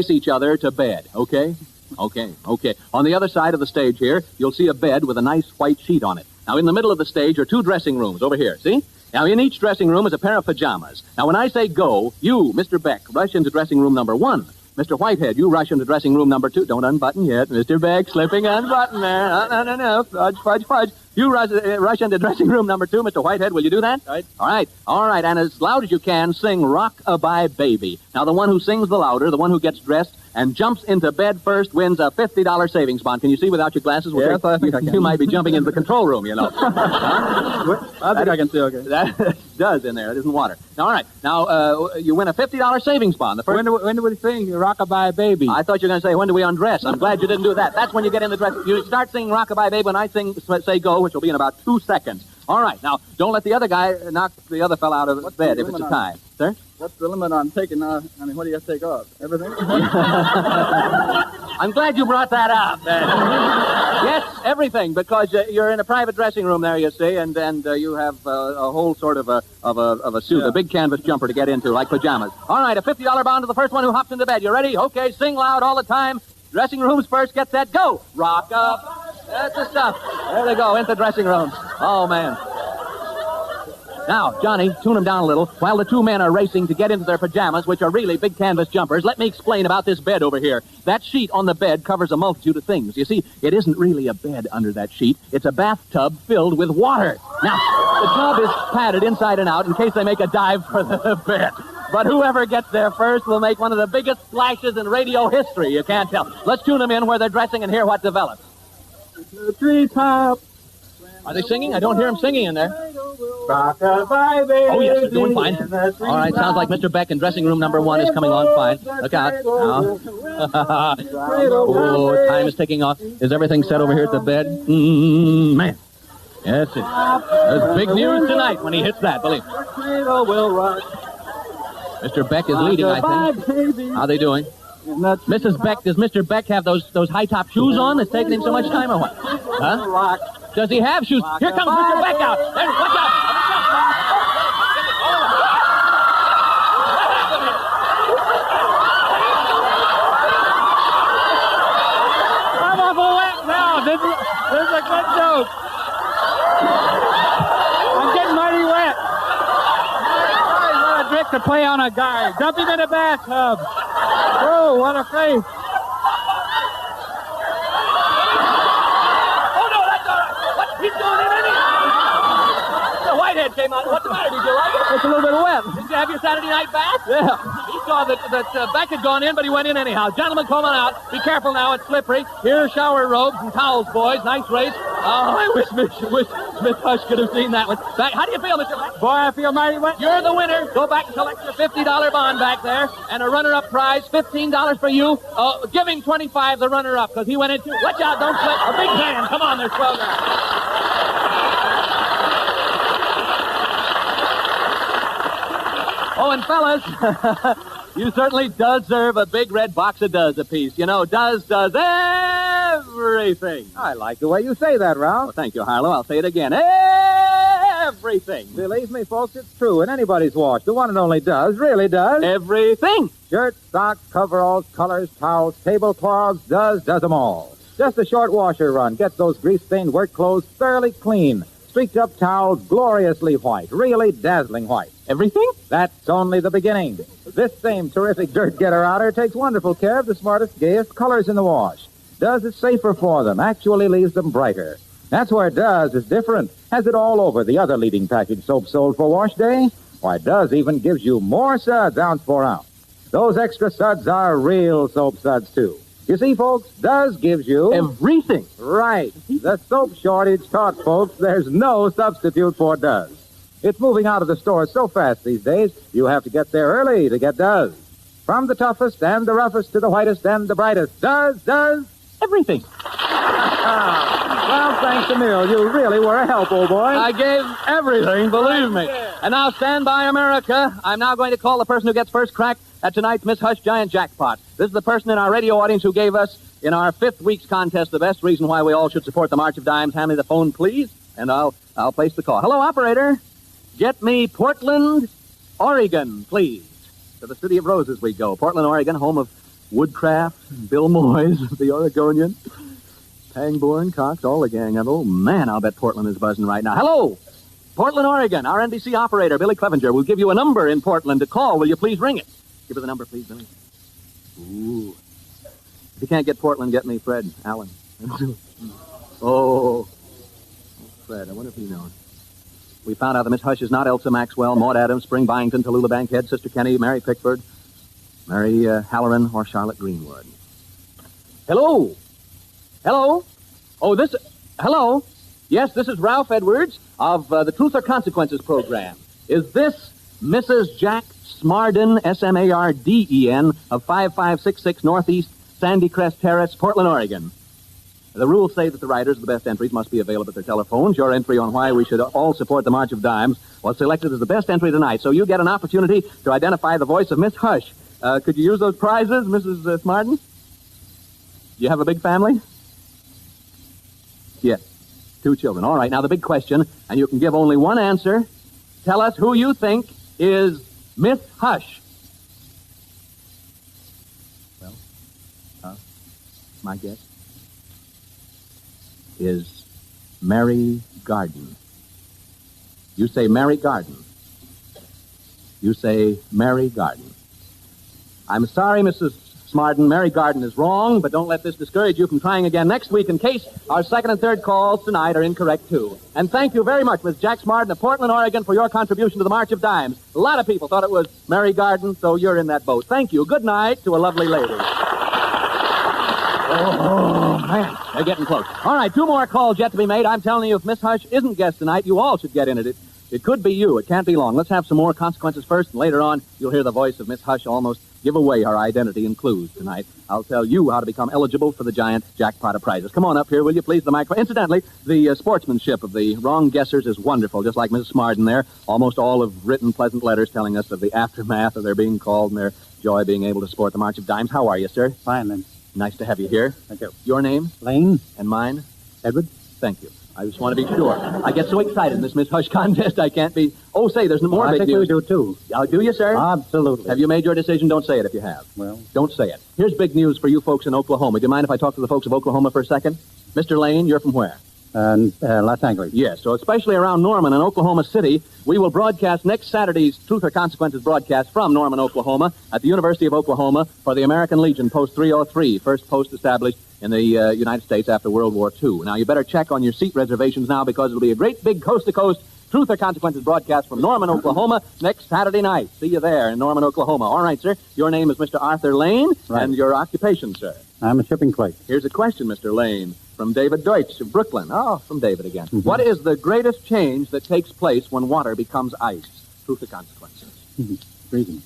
each other to bed, okay? Okay. On the other side of the stage here, you'll see a bed with a nice white sheet on it. Now, in the middle of the stage are 2 dressing rooms over here, see? Now, in each dressing room is a pair of pajamas. Now, when I say go, you, Mr. Beck, rush into dressing room number 1. Mr. Whitehead, you rush into dressing room number 2. Don't unbutton yet. Mr. Beck, slipping unbutton there. No. Fudge. You rush into dressing room number 2. Mr. Whitehead, will you do that? Right. All right. And as loud as you can, sing Rock-a-Bye Baby. Now, the one who sings the louder, the one who gets dressed and jumps into bed first wins a $50 savings bond. Can you see without your glasses? Yes, I think I can. You might be jumping into the control room, you know. I think I can see okay. That does in there. It isn't water. All right. Now, you win a $50 savings bond. When do we sing Rock-a-Bye Baby? I thought you were going to say, when do we undress? I'm glad you didn't do that. That's when you get in the dress. You start singing Rock-a-Bye Baby when I say go, which will be in about 2 seconds. All right. Now, don't let the other guy knock the other fella out of bed if it's a tie. Sir? What's the limit on taking, what do you take off? Everything? I'm glad you brought that up. Yes, everything, because you're in a private dressing room there, you see, and you have a whole sort of a suit, a big canvas jumper to get into, like pajamas. All right, a $50 bond to the first one who hops into bed. You ready? Okay, sing loud all the time. Dressing rooms first, get set, go. Rock up. That's the stuff. There they go, into dressing rooms. Oh, man. Now, Johnny, tune them down a little. While the 2 men are racing to get into their pajamas, which are really big canvas jumpers, let me explain about this bed over here. That sheet on the bed covers a multitude of things. You see, it isn't really a bed under that sheet. It's a bathtub filled with water. Now, the tub is padded inside and out in case they make a dive for the bed. But whoever gets there first will make one of the biggest splashes in radio history. You can't tell. Let's tune them in where they're dressing and hear what develops. The treetop. Are they singing? I don't hear them singing in there. Rock-a-bye baby. Oh, yes, they're doing fine. All right, sounds like Mr. Beck in dressing room number 1 is coming on fine. Look out. Now. Oh, time is ticking off. Is everything set over here at the bed? Man. Yes, there's big news tonight when he hits that, believe me. Mr. Beck is leading, I think. How are they doing? Mrs. Beck, does Mr. Beck have those high-top shoes on that's taking him so much time or what? Huh? Does he have shoes? Here comes Mr. Beck out. There, watch out. I'm awful wet now. This is a good joke. I'm getting mighty wet. What a trick to play on a guy. Dump him in a bathtub. Oh, what a face. He's going in anyhow. The Whitehead came out. What's the matter? Did you like it? It's a little bit wet. Did you have your Saturday night bath? Yeah. He saw that Beck had gone in, but he went in anyhow. Gentlemen, come on out. Be careful now. It's slippery. Here are shower robes and towels, boys. Nice race. Oh, I wish Miss Hush could have seen that one. How do you feel, Mr. Beck? Boy, I feel mighty wet. You're the winner. Go back and collect your $50 bond back there. And a runner-up prize, $15 for you. Give him $25, the runner-up, because he went into... Watch out, don't slip. A big hand. Come on, there's 12 guys. Oh, and fellas, you certainly deserve a big red box of Does apiece. You know, Does everything. I like the way you say that, Ralph. Oh, thank you, Harlow. I'll say it again. Everything. Believe me, folks, it's true. In anybody's wash, the one and only Does really does. Everything. Shirts, socks, coveralls, colors, towels, tablecloths, does them all. Just a short washer run gets those grease-stained work clothes thoroughly clean. Streaked-up towels gloriously white, really dazzling white. Everything? That's only the beginning. This same terrific dirt-getter-outer takes wonderful care of the smartest, gayest colors in the wash. Does is safer for them, actually leaves them brighter. That's where Does is different. Has it all over the other leading package soap sold for wash day. Why, Does even gives you more suds ounce for ounce. Those extra suds are real soap suds, too. You see, folks, Does gives you... everything. Right. The soap shortage taught folks there's no substitute for Does. It's moving out of the stores so fast these days, you have to get there early to get Does. From the toughest and the roughest to the whitest and the brightest, Does everything. Well, thanks a mil. You really were a help, old boy. I gave everything, believe me. And now stand by, America. I'm now going to call the person who gets first crack at tonight's Miss Hush Giant Jackpot. This is the person in our radio audience who gave us, in our 5th week's contest, the best reason why we all should support the March of Dimes. Hand me the phone, please, and I'll place the call. Hello, operator. Get me Portland, Oregon, please. To the City of Roses we go. Portland, Oregon, home of Woodcraft, Bill Moyes, the Oregonian, Pangborn, Cox, all the gang. And oh, man, I'll bet Portland is buzzing right now. Hello, Portland, Oregon. Our NBC operator, Billy Clevenger, will give you a number in Portland to call. Will you please ring it? Give her the number, please, Billy. Ooh. If you can't get Portland, get me Fred Allen. Oh, Fred, I wonder if he knows. We found out that Miss Hush is not Elsa Maxwell, Maud Adams, Spring Byington, Tallulah Bankhead, Sister Kenny, Mary Pickford, Mary Halloran, or Charlotte Greenwood. Hello? Hello? Oh, hello? Yes, this is Ralph Edwards of the Truth or Consequences program. Is this Mrs. Jack Smarden, Smarden, of 5566 Northeast Sandy Crest Terrace, Portland, Oregon? The rules say that the writers of the best entries must be available at their telephones. Your entry on why we should all support the March of Dimes was selected as the best entry tonight, so you get an opportunity to identify the voice of Miss Hush. Could you use those prizes, Mrs. Smarden? Do you have a big family? Yes. 2 children. All right, now the big question, and you can give only one answer. Tell us who you think is Miss Hush. Well, my guess is Mary Garden. You say Mary Garden. You say Mary Garden. I'm sorry, Mrs. Smarden, Mary Garden is wrong, but don't let this discourage you from trying again next week in case our second and third calls tonight are incorrect, too. And thank you very much, Miss Jack Smarden of Portland, Oregon, for your contribution to the March of Dimes. A lot of people thought it was Mary Garden, so you're in that boat. Thank you. Good night to a lovely lady. Oh, man, they're getting close. All right, 2 more calls yet to be made. I'm telling you, if Miss Hush isn't guest tonight, you all should get in it. It could be you. It can't be long. Let's have some more consequences first, and later on, you'll hear the voice of Miss Hush almost give away her identity and clues tonight. I'll tell you how to become eligible for the giant jackpot of prizes. Come on up here, will you, please, the microphone. Incidentally, the sportsmanship of the wrong guessers is wonderful, just like Mrs. Smarden there. Almost all have written pleasant letters telling us of the aftermath of their being called and their joy being able to support the March of Dimes. How are you, sir? Fine, then. Nice to have you here. Thank you. Your name? Lane. And mine? Edward. Thank you. I just want to be sure. I get so excited in this Miss Hush contest, I can't be... Oh, say, there's more big news. I think we do, too. Do you, sir? Absolutely. Have you made your decision? Don't say it if you have. Well... Don't say it. Here's big news for you folks in Oklahoma. Do you mind if I talk to the folks of Oklahoma for a second? Mr. Lane, you're from where? Los Angeles. Yes, so especially around Norman and Oklahoma City, we will broadcast next Saturday's Truth or Consequences broadcast from Norman, Oklahoma, at the University of Oklahoma for the American Legion, Post 303, first post established in the United States after World War II. Now, you better check on your seat reservations now because it'll be a great big coast-to-coast Truth or Consequences broadcast from Norman, Oklahoma, next Saturday night. See you there in Norman, Oklahoma. All right, sir. Your name is Mr. Arthur Lane, and your occupation, sir. I'm a shipping clerk. Here's a question, Mr. Lane, from David Deutsch of Brooklyn. Oh, from David again. What is the greatest change that takes place when water becomes ice? Truth or Consequences? Freezing.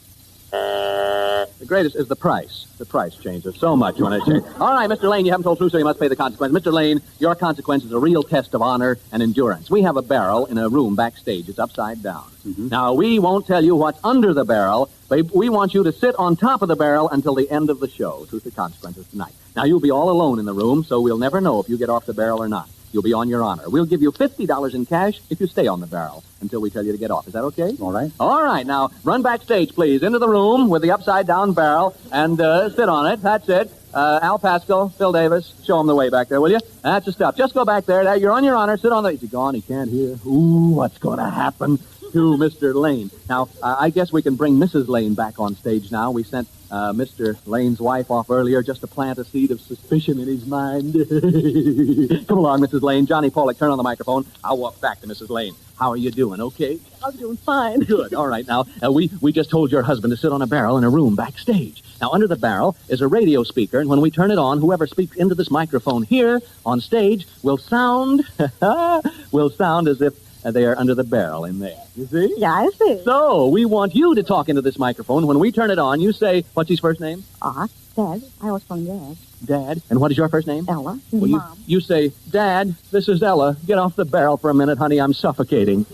The greatest is the price. The price changes so much when it changes. All right, Mr. Lane, you haven't told truth, so you must pay the consequence. Mr. Lane, your consequence is a real test of honor and endurance. We have a barrel in a room backstage. It's upside down. Now, we won't tell you what's under the barrel, but we want you to sit on top of the barrel until the end of the show. Truth or Consequences tonight. Now, you'll be all alone in the room, so we'll never know if you get off the barrel or not. You'll be on your honor. We'll give you $50 in cash if you stay on the barrel until we tell you to get off. Is that okay? All right. All right. Now, run backstage, please, into the room with the upside-down barrel and sit on it. That's it. Al Pascal, Phil Davis, show them the way back there, will you? That's the stuff. Just go back there. There, you're on your honor. Sit on the... Is he gone? He can't hear. Ooh, what's going to happen to Mr. Lane? Now, I guess we can bring Mrs. Lane back on stage now. We sent Mr. Lane's wife off earlier just to plant a seed of suspicion in his mind. Come along, Mrs. Lane. Johnny Pollock, turn on the microphone. I'll walk back to Mrs. Lane. How are you doing? Okay? I'm doing fine. Good. All right. Now, we just told your husband to sit on a barrel in a room backstage. Now, under the barrel is a radio speaker, and when we turn it on, whoever speaks into this microphone here on stage will sound as if they are under the barrel in there. You see? Yeah, I see. So, we want you to talk into this microphone. When we turn it on, you say, what's his first name? Dad. I always call him Dad. Dad. And what is your first name? Ella. Well, Mom. you say, Dad, this is Ella. Get off the barrel for a minute, honey. I'm suffocating.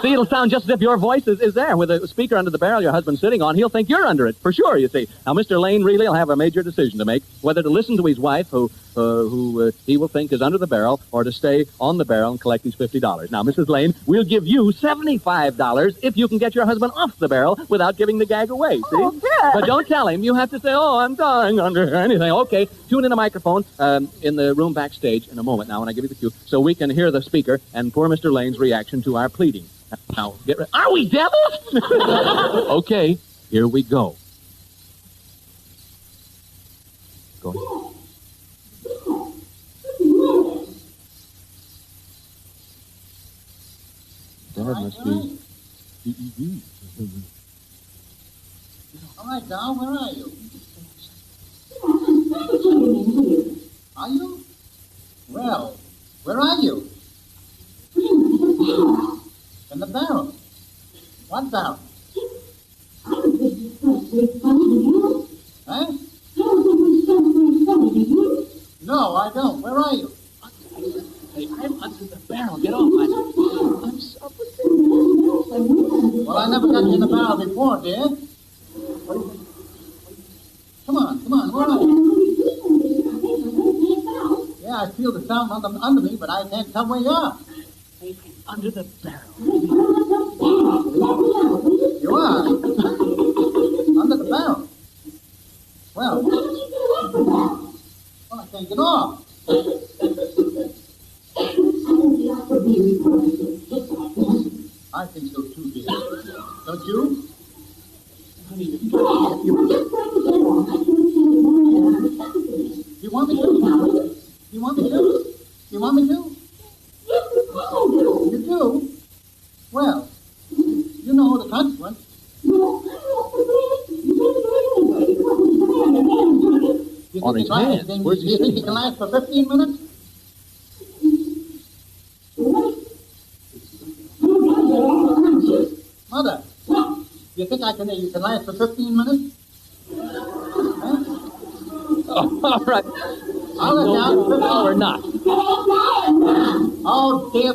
See, it'll sound just as if your voice is there. With a speaker under the barrel your husband's sitting on, he'll think you're under it, for sure, you see. Now, Mr. Lane really will have a major decision to make, whether to listen to his wife, who he will think is under the barrel, or to stay on the barrel and collect his $50. Now, Mrs. Lane, we'll give you $75 if you can get your husband off the barrel without giving the gag away, see? Oh, good. But don't tell him. You have to say, oh, I'm dying under anything. Okay, tune in the microphone in the room backstage in a moment now when I give you the cue, so we can hear the speaker and poor Mr. Lane's reaction to our pleading. Now, get ready. Are we devils? Okay, here we go. Go ahead. Dad must be GED. All right, Doll, where are you? Are you? Well, where are you? In the barrel. What barrel? Huh? No, I don't. Where are you? Hey, I'm under the barrel. Get off. I'm suffocating. Well, I never got you in the barrel before, dear. Come on. Where are you? Yeah, I feel the sound under me, but I can't tell where you are. Under the barrel. You are? Under the barrel? Well, I can't get off. I think so too, dear. Don't you? You want me to? You want me to? You want me to? You do? Well, you know the consequence. On his hands. Where's he you think you can last for 15 minutes? Mother, you think you can last for 15 minutes? Huh? Oh, all right. I'll let down. No, we're not. Oh, dear,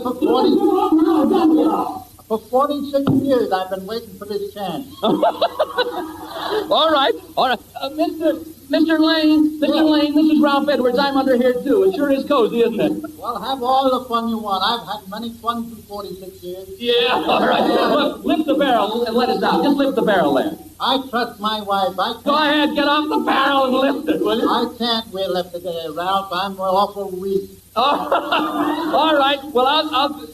for 46 years I've been waiting for this chance. All right. Mr. Lane, Lane, this is Ralph Edwards. I'm under here, too. It sure is cozy, isn't it? Well, have all the fun you want. I've had many fun through 46 years. Yeah, all right. Look, lift the barrel and let us out. Just lift the barrel there. I trust my wife. Go ahead, get off the barrel and lift it, will you? I can't lift it, Ralph. I'm awful weak. All right. Well,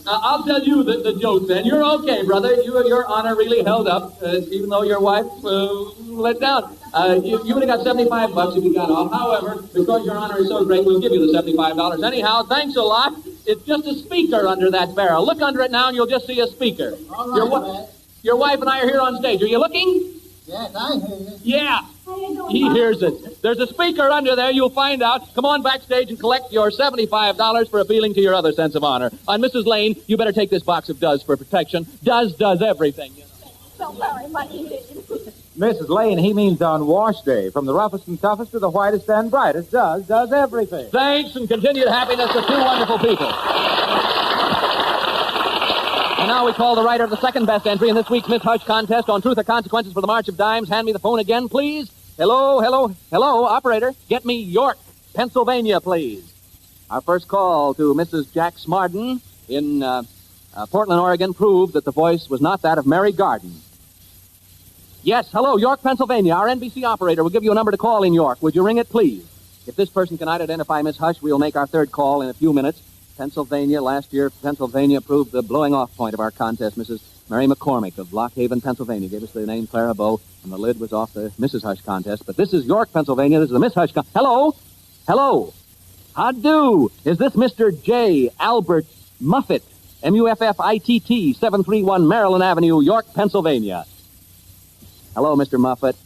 I'll tell you the joke then. You're okay, brother. Your honor really held up, even though your wife let down. You would have got $75 if you got off. However, because your honor is so great, we'll give you the $75 anyhow. Thanks a lot. It's just a speaker under that barrel. Look under it now, and you'll just see a speaker. All right, Red. Your wife and I are here on stage. Are you looking? Yes, I hear you. Yeah. He hears it. There's a speaker under there. You'll find out. Come on backstage and collect your $75 for appealing to your other sense of honor. And Mrs. Lane, you better take this box of Does for protection. Does everything, you know. So very much indeed. Mrs. Lane, he means on wash day. From the roughest and toughest to the whitest and brightest, does everything. Thanks and continued happiness to two wonderful people. And now we call the writer of the second best entry in this week's Miss Hush contest on Truth or Consequences for the March of Dimes. Hand me the phone again, please. Hello, operator. Get me York, Pennsylvania, please. Our first call to Mrs. Jack Smarden in Portland, Oregon, proved that the voice was not that of Mary Garden. Yes, hello, York, Pennsylvania. Our NBC operator will give you a number to call in York. Would you ring it, please? If this person cannot identify Miss Hush, we'll make our third call in a few minutes. Pennsylvania, last year, Pennsylvania proved the blowing off point of our contest. Mrs. Mary McCormick of Lock Haven, Pennsylvania, gave us the name Clara Bow, and the lid was off the Mrs. Hush contest. But this is York, Pennsylvania. This is the Miss Hush contest. Hello? How do? Is this Mr. J. Albert Muffett, Muffitt, 731 Maryland Avenue, York, Pennsylvania? Hello, Mr. Muffett.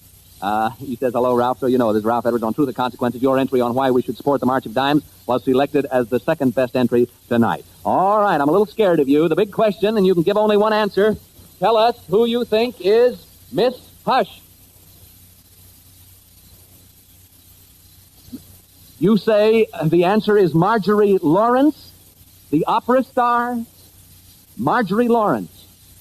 He says, hello, Ralph. So you know, this is Ralph Edwards on Truth or Consequences. Your entry on why we should support the March of Dimes was selected as the second best entry tonight. All right, I'm a little scared of you. The big question, and you can give only one answer. Tell us who you think is Miss Hush. You say the answer is Marjorie Lawrence, the opera star? Marjorie Lawrence.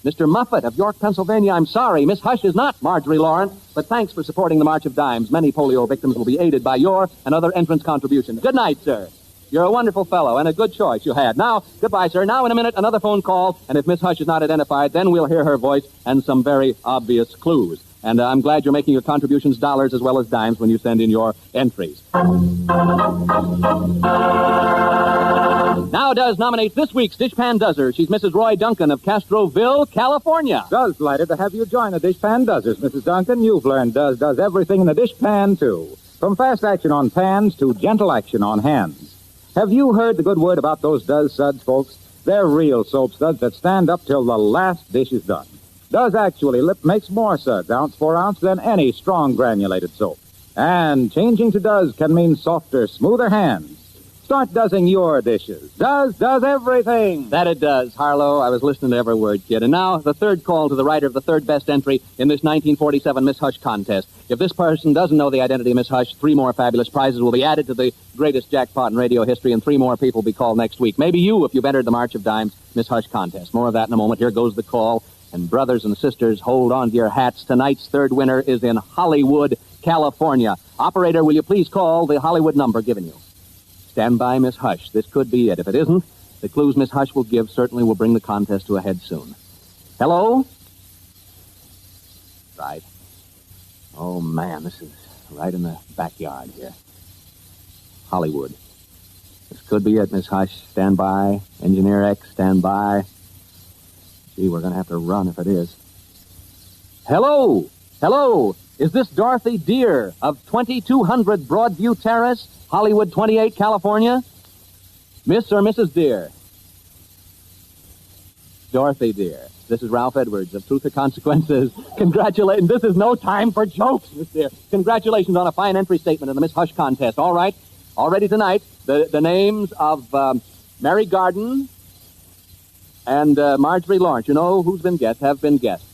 Mr. Muffett of York, Pennsylvania, I'm sorry. Miss Hush is not Marjorie Lawrence, but thanks for supporting the March of Dimes. Many polio victims will be aided by your and other entrance contributions. Good night, sir. You're a wonderful fellow, and a good choice you had. Now, goodbye, sir. Now, in a minute, another phone call, and if Miss Hush is not identified, then we'll hear her voice and some very obvious clues. And I'm glad you're making your contributions dollars as well as dimes when you send in your entries. Now Does nominates this week's Dishpan Dozzer. She's Mrs. Roy Duncan of Castroville, California. Does delighted to have you join the Dishpan Dozzers, Mrs. Duncan. You've learned does everything in the dishpan, too. From fast action on pans to gentle action on hands. Have you heard the good word about those Does suds, folks? They're real soap suds that stand up till the last dish is done. Does actually makes more suds, ounce for ounce, than any strong granulated soap. And changing to Does can mean softer, smoother hands. Start doesing your dishes. Does everything. That it does, Harlow. I was listening to every word, kid. And now, the third call to the writer of the third best entry in this 1947 Miss Hush contest. If this person doesn't know the identity of Miss Hush, 3 more fabulous prizes will be added to the greatest jackpot in radio history, and 3 more people will be called next week. Maybe you, if you've entered the March of Dimes Miss Hush contest. More of that in a moment. Here goes the call. And brothers and sisters, hold on to your hats. Tonight's third winner is in Hollywood, California. Operator, will you please call the Hollywood number given you? Stand by, Miss Hush. This could be it. If it isn't, the clues Miss Hush will give certainly will bring the contest to a head soon. Hello? Right. Oh, man, this is right in the backyard here. Hollywood. This could be it, Miss Hush. Stand by. Engineer X, stand by. Gee, we're going to have to run if it is. Hello? Is this Dorothy Deere of 2200 Broadview Terrace, Hollywood 28, California? Miss or Mrs. Deere? Dorothy Deere. This is Ralph Edwards of Truth or Consequences. Congratulations. This is no time for jokes, Miss Deere. Congratulations on a fine entry statement in the Miss Hush contest. All right. Already tonight, the names of Mary Garden and Marjorie Lawrence. You know who's been guessed, have been guessed.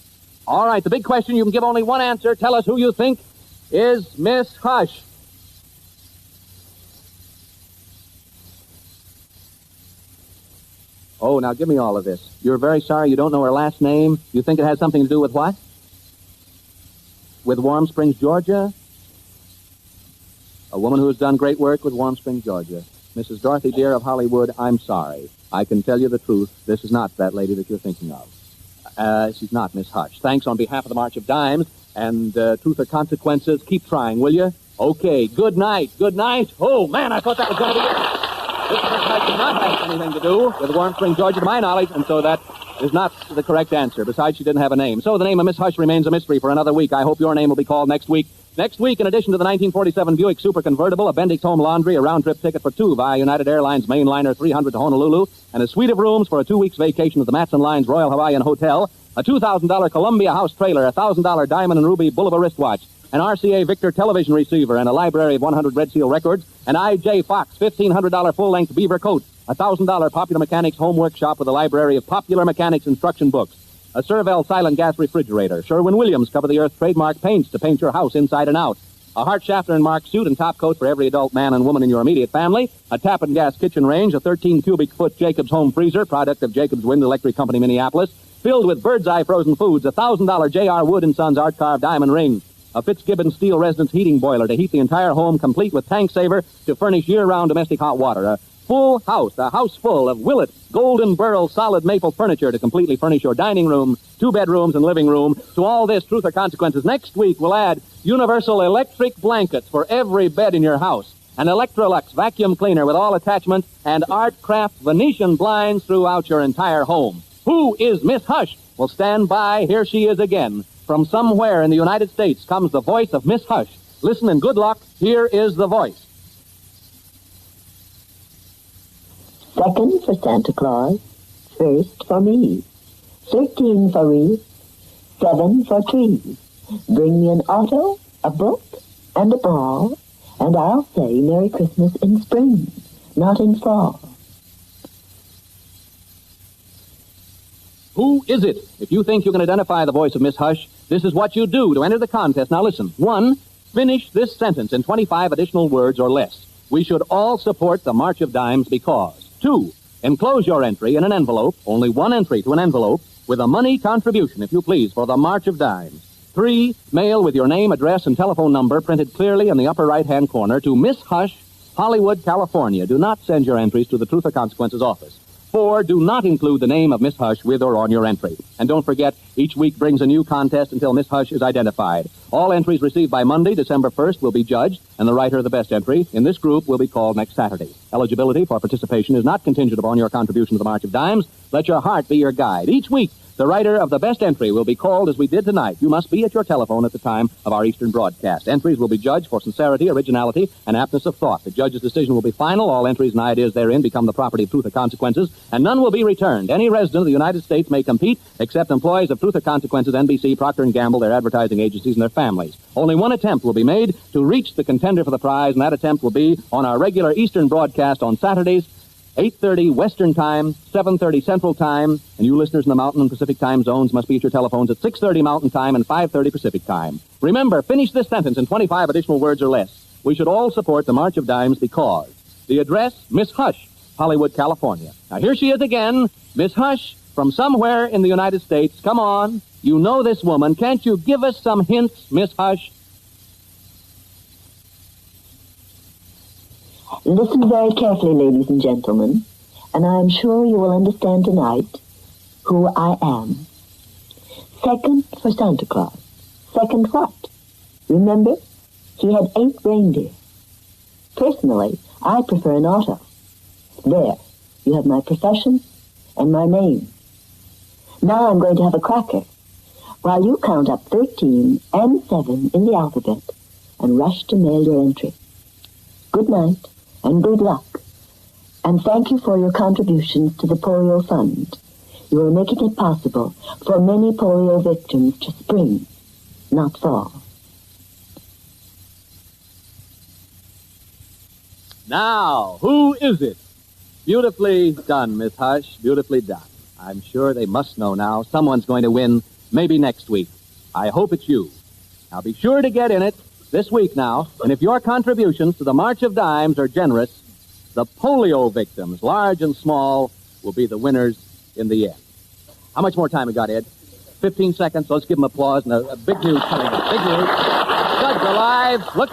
All right, the big question, you can give only one answer. Tell us who you think is Miss Hush. Oh, now give me all of this. You're very sorry you don't know her last name. You think it has something to do with what? With Warm Springs, Georgia? A woman who has done great work with Warm Springs, Georgia. Mrs. Dorothy Deere of Hollywood, I'm sorry. I can tell you the truth. This is not that lady that you're thinking of. She's not Miss Hush. Thanks on behalf of the March of Dimes and Truth or Consequences. Keep trying, will you? Okay, good night. Good night. Oh, man, I thought that was going to be it. This does not have anything to do with Warm Springs, Georgia, to my knowledge, and so that is not the correct answer. Besides, she didn't have a name. So the name of Miss Hush remains a mystery for another week. I hope your name will be called next week. Next week, in addition to the 1947 Buick Super Convertible, a Bendix Home Laundry, a round-trip ticket for two via United Airlines mainliner 300 to Honolulu, and a suite of rooms for a 2-week vacation at the Matson Lines Royal Hawaiian Hotel, a $2,000 Columbia House trailer, a $1,000 Diamond and Ruby Bulova wristwatch, an RCA Victor television receiver, and a library of 100 Red Seal records, an I.J. Fox $1,500 full-length beaver coat, a $1,000 Popular Mechanics home workshop with a library of Popular Mechanics instruction books, a Servel silent gas refrigerator, Sherwin-Williams cover-the-earth trademark paints to paint your house inside and out, a Hart Schaffner and Marx suit and top coat for every adult man and woman in your immediate family, a tap and gas kitchen range, a 13 cubic foot Jacobs home freezer, product of Jacobs Wind Electric Company, Minneapolis, filled with bird's eye frozen foods, a $1,000 J.R. Wood & Sons art carved diamond ring, a Fitzgibbon steel residence heating boiler to heat the entire home, complete with tank saver to furnish year-round domestic hot water, a full house, a house full of Willet golden burl solid maple furniture to completely furnish your dining room, 2 bedrooms and living room. To all this, Truth or Consequences next week will add universal electric blankets for every bed in your house, an Electrolux vacuum cleaner with all attachments, and Art Craft Venetian blinds throughout your entire home. Who is Miss Hush? Well, stand by. Here she is again. From somewhere in the United States comes the voice of Miss Hush. Listen and good luck. Here is the voice. Second for Santa Claus, first for me. 13 for wreath, 7 for trees. Bring me an auto, a book, and a ball, and I'll say Merry Christmas in spring, not in fall. Who is it? If you think you can identify the voice of Miss Hush, this is what you do to enter the contest. Now listen. 1, finish this sentence in 25 additional words or less. We should all support the March of Dimes because. 2, enclose your entry in an envelope, only one entry to an envelope, with a money contribution, if you please, for the March of Dimes. 3, mail with your name, address, and telephone number printed clearly in the upper right-hand corner to Miss Hush, Hollywood, California. Do not send your entries to the Truth or Consequences office. 4, do not include the name of Miss Hush with or on your entry. And don't forget, each week brings a new contest until Miss Hush is identified. All entries received by Monday, December 1st, will be judged, and the writer of the best entry in this group will be called next Saturday. Eligibility for participation is not contingent upon your contribution to the March of Dimes. Let your heart be your guide. Each week, the writer of the best entry will be called as we did tonight. You must be at your telephone at the time of our Eastern broadcast. Entries will be judged for sincerity, originality, and aptness of thought. The judge's decision will be final. All entries and ideas therein become the property of Truth or Consequences, and none will be returned. Any resident of the United States may compete, except employees of Truth or Consequences, NBC, Procter & Gamble, their advertising agencies, and their families. Only one attempt will be made to reach the contender for the prize, and that attempt will be on our regular Eastern broadcast on Saturdays, 8:30 Western Time, 7:30 Central Time, and you listeners in the Mountain and Pacific time zones must be at your telephones at 6:30 Mountain Time and 5:30 Pacific Time. Remember, finish this sentence in 25 additional words or less. We should all support the March of Dimes because. The address, Miss Hush, Hollywood, California. Now, here she is again, Miss Hush, from somewhere in the United States. Come on, you know this woman. Can't you give us some hints, Miss Hush? Listen very carefully, ladies and gentlemen, and I am sure you will understand tonight who I am. Second for Santa Claus. Second what? Remember, he had 8 reindeer. Personally, I prefer an auto. There, you have my profession and my name. Now I'm going to have a cracker, while you count up 13 and 7 in the alphabet and rush to mail your entry. Good night. And good luck. And thank you for your contributions to the Polio Fund. You are making it possible for many polio victims to spring, not fall. Now, who is it? Beautifully done, Miss Hush. Beautifully done. I'm sure they must know now. Someone's going to win, maybe next week. I hope it's you. Now, be sure to get in it this week now, and if your contributions to the March of Dimes are generous, the polio victims, large and small, will be the winners in the end. How much more time we got, Ed? 15 seconds. So let's give them applause and a big news coming up. Big news. Stud's alive. Look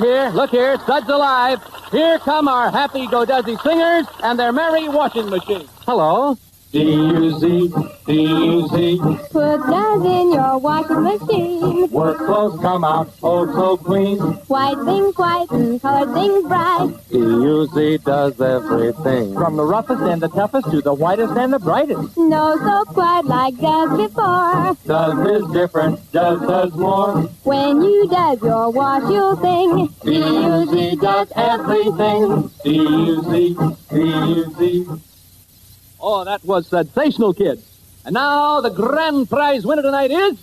here. Stud's alive. Here come our happy go-duzzy singers and their merry washing machine. Hello. D-U-Z, D-U-Z. Put Does in your washing machine. Work clothes come out oh so clean. White things white and colored things bright. D-U-Z does everything. From the roughest and the toughest to the whitest and the brightest. No soap quite like Does before. Does is different, does more. When you does your wash, you'll sing. D-U-Z does everything. D-U-Z, D-U-Z. Oh, that was sensational, kids. And now the grand prize winner tonight is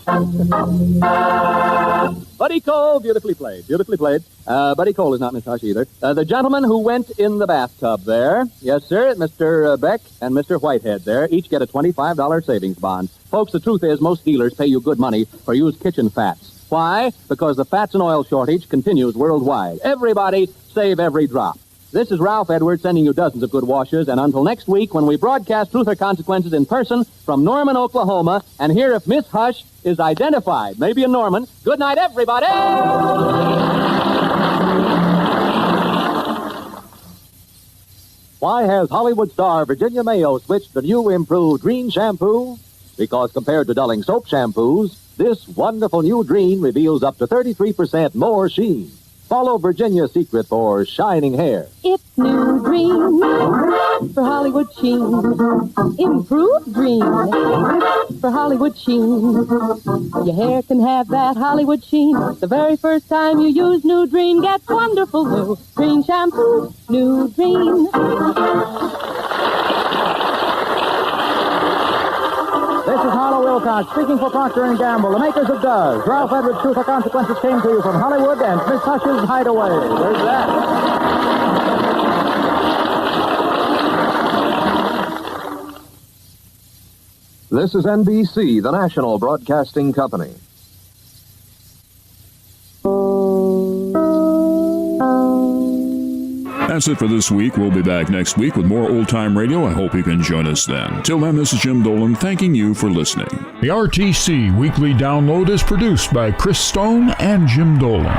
Buddy Cole. Beautifully played, beautifully played. Buddy Cole is not Miss Hush either. The gentleman who went in the bathtub there. Yes, sir, Mr. Beck and Mr. Whitehead there each get a $25 savings bond. Folks, the truth is most dealers pay you good money for used kitchen fats. Why? Because the fats and oil shortage continues worldwide. Everybody save every drop. This is Ralph Edwards sending you dozens of good washes, and until next week when we broadcast Truth or Consequences in person from Norman, Oklahoma, and hear if Miss Hush is identified. Maybe a Norman. Good night, everybody! Why has Hollywood star Virginia Mayo switched to new improved Green shampoo? Because compared to dulling soap shampoos, this wonderful new Green reveals up to 33% more sheen. Follow Virginia's secret for shining hair. It's new Dream for Hollywood sheen. Improved Dream for Hollywood sheen. Your hair can have that Hollywood sheen. The very first time you use New Dream, get wonderful new Green shampoo. New Dream. This is Harlow Wilcox speaking for Procter & Gamble, the makers of Does. Ralph Edwards' Truth or Consequences came to you from Hollywood and Miss Hush's Hideaway. There's that. This is NBC, the national broadcasting company. That's it for this week. We'll be back next week with more old-time radio. I hope you can join us then. Till then, this is Jim Dolan thanking you for listening. The RTC Weekly Download is produced by Chris Stone and Jim Dolan.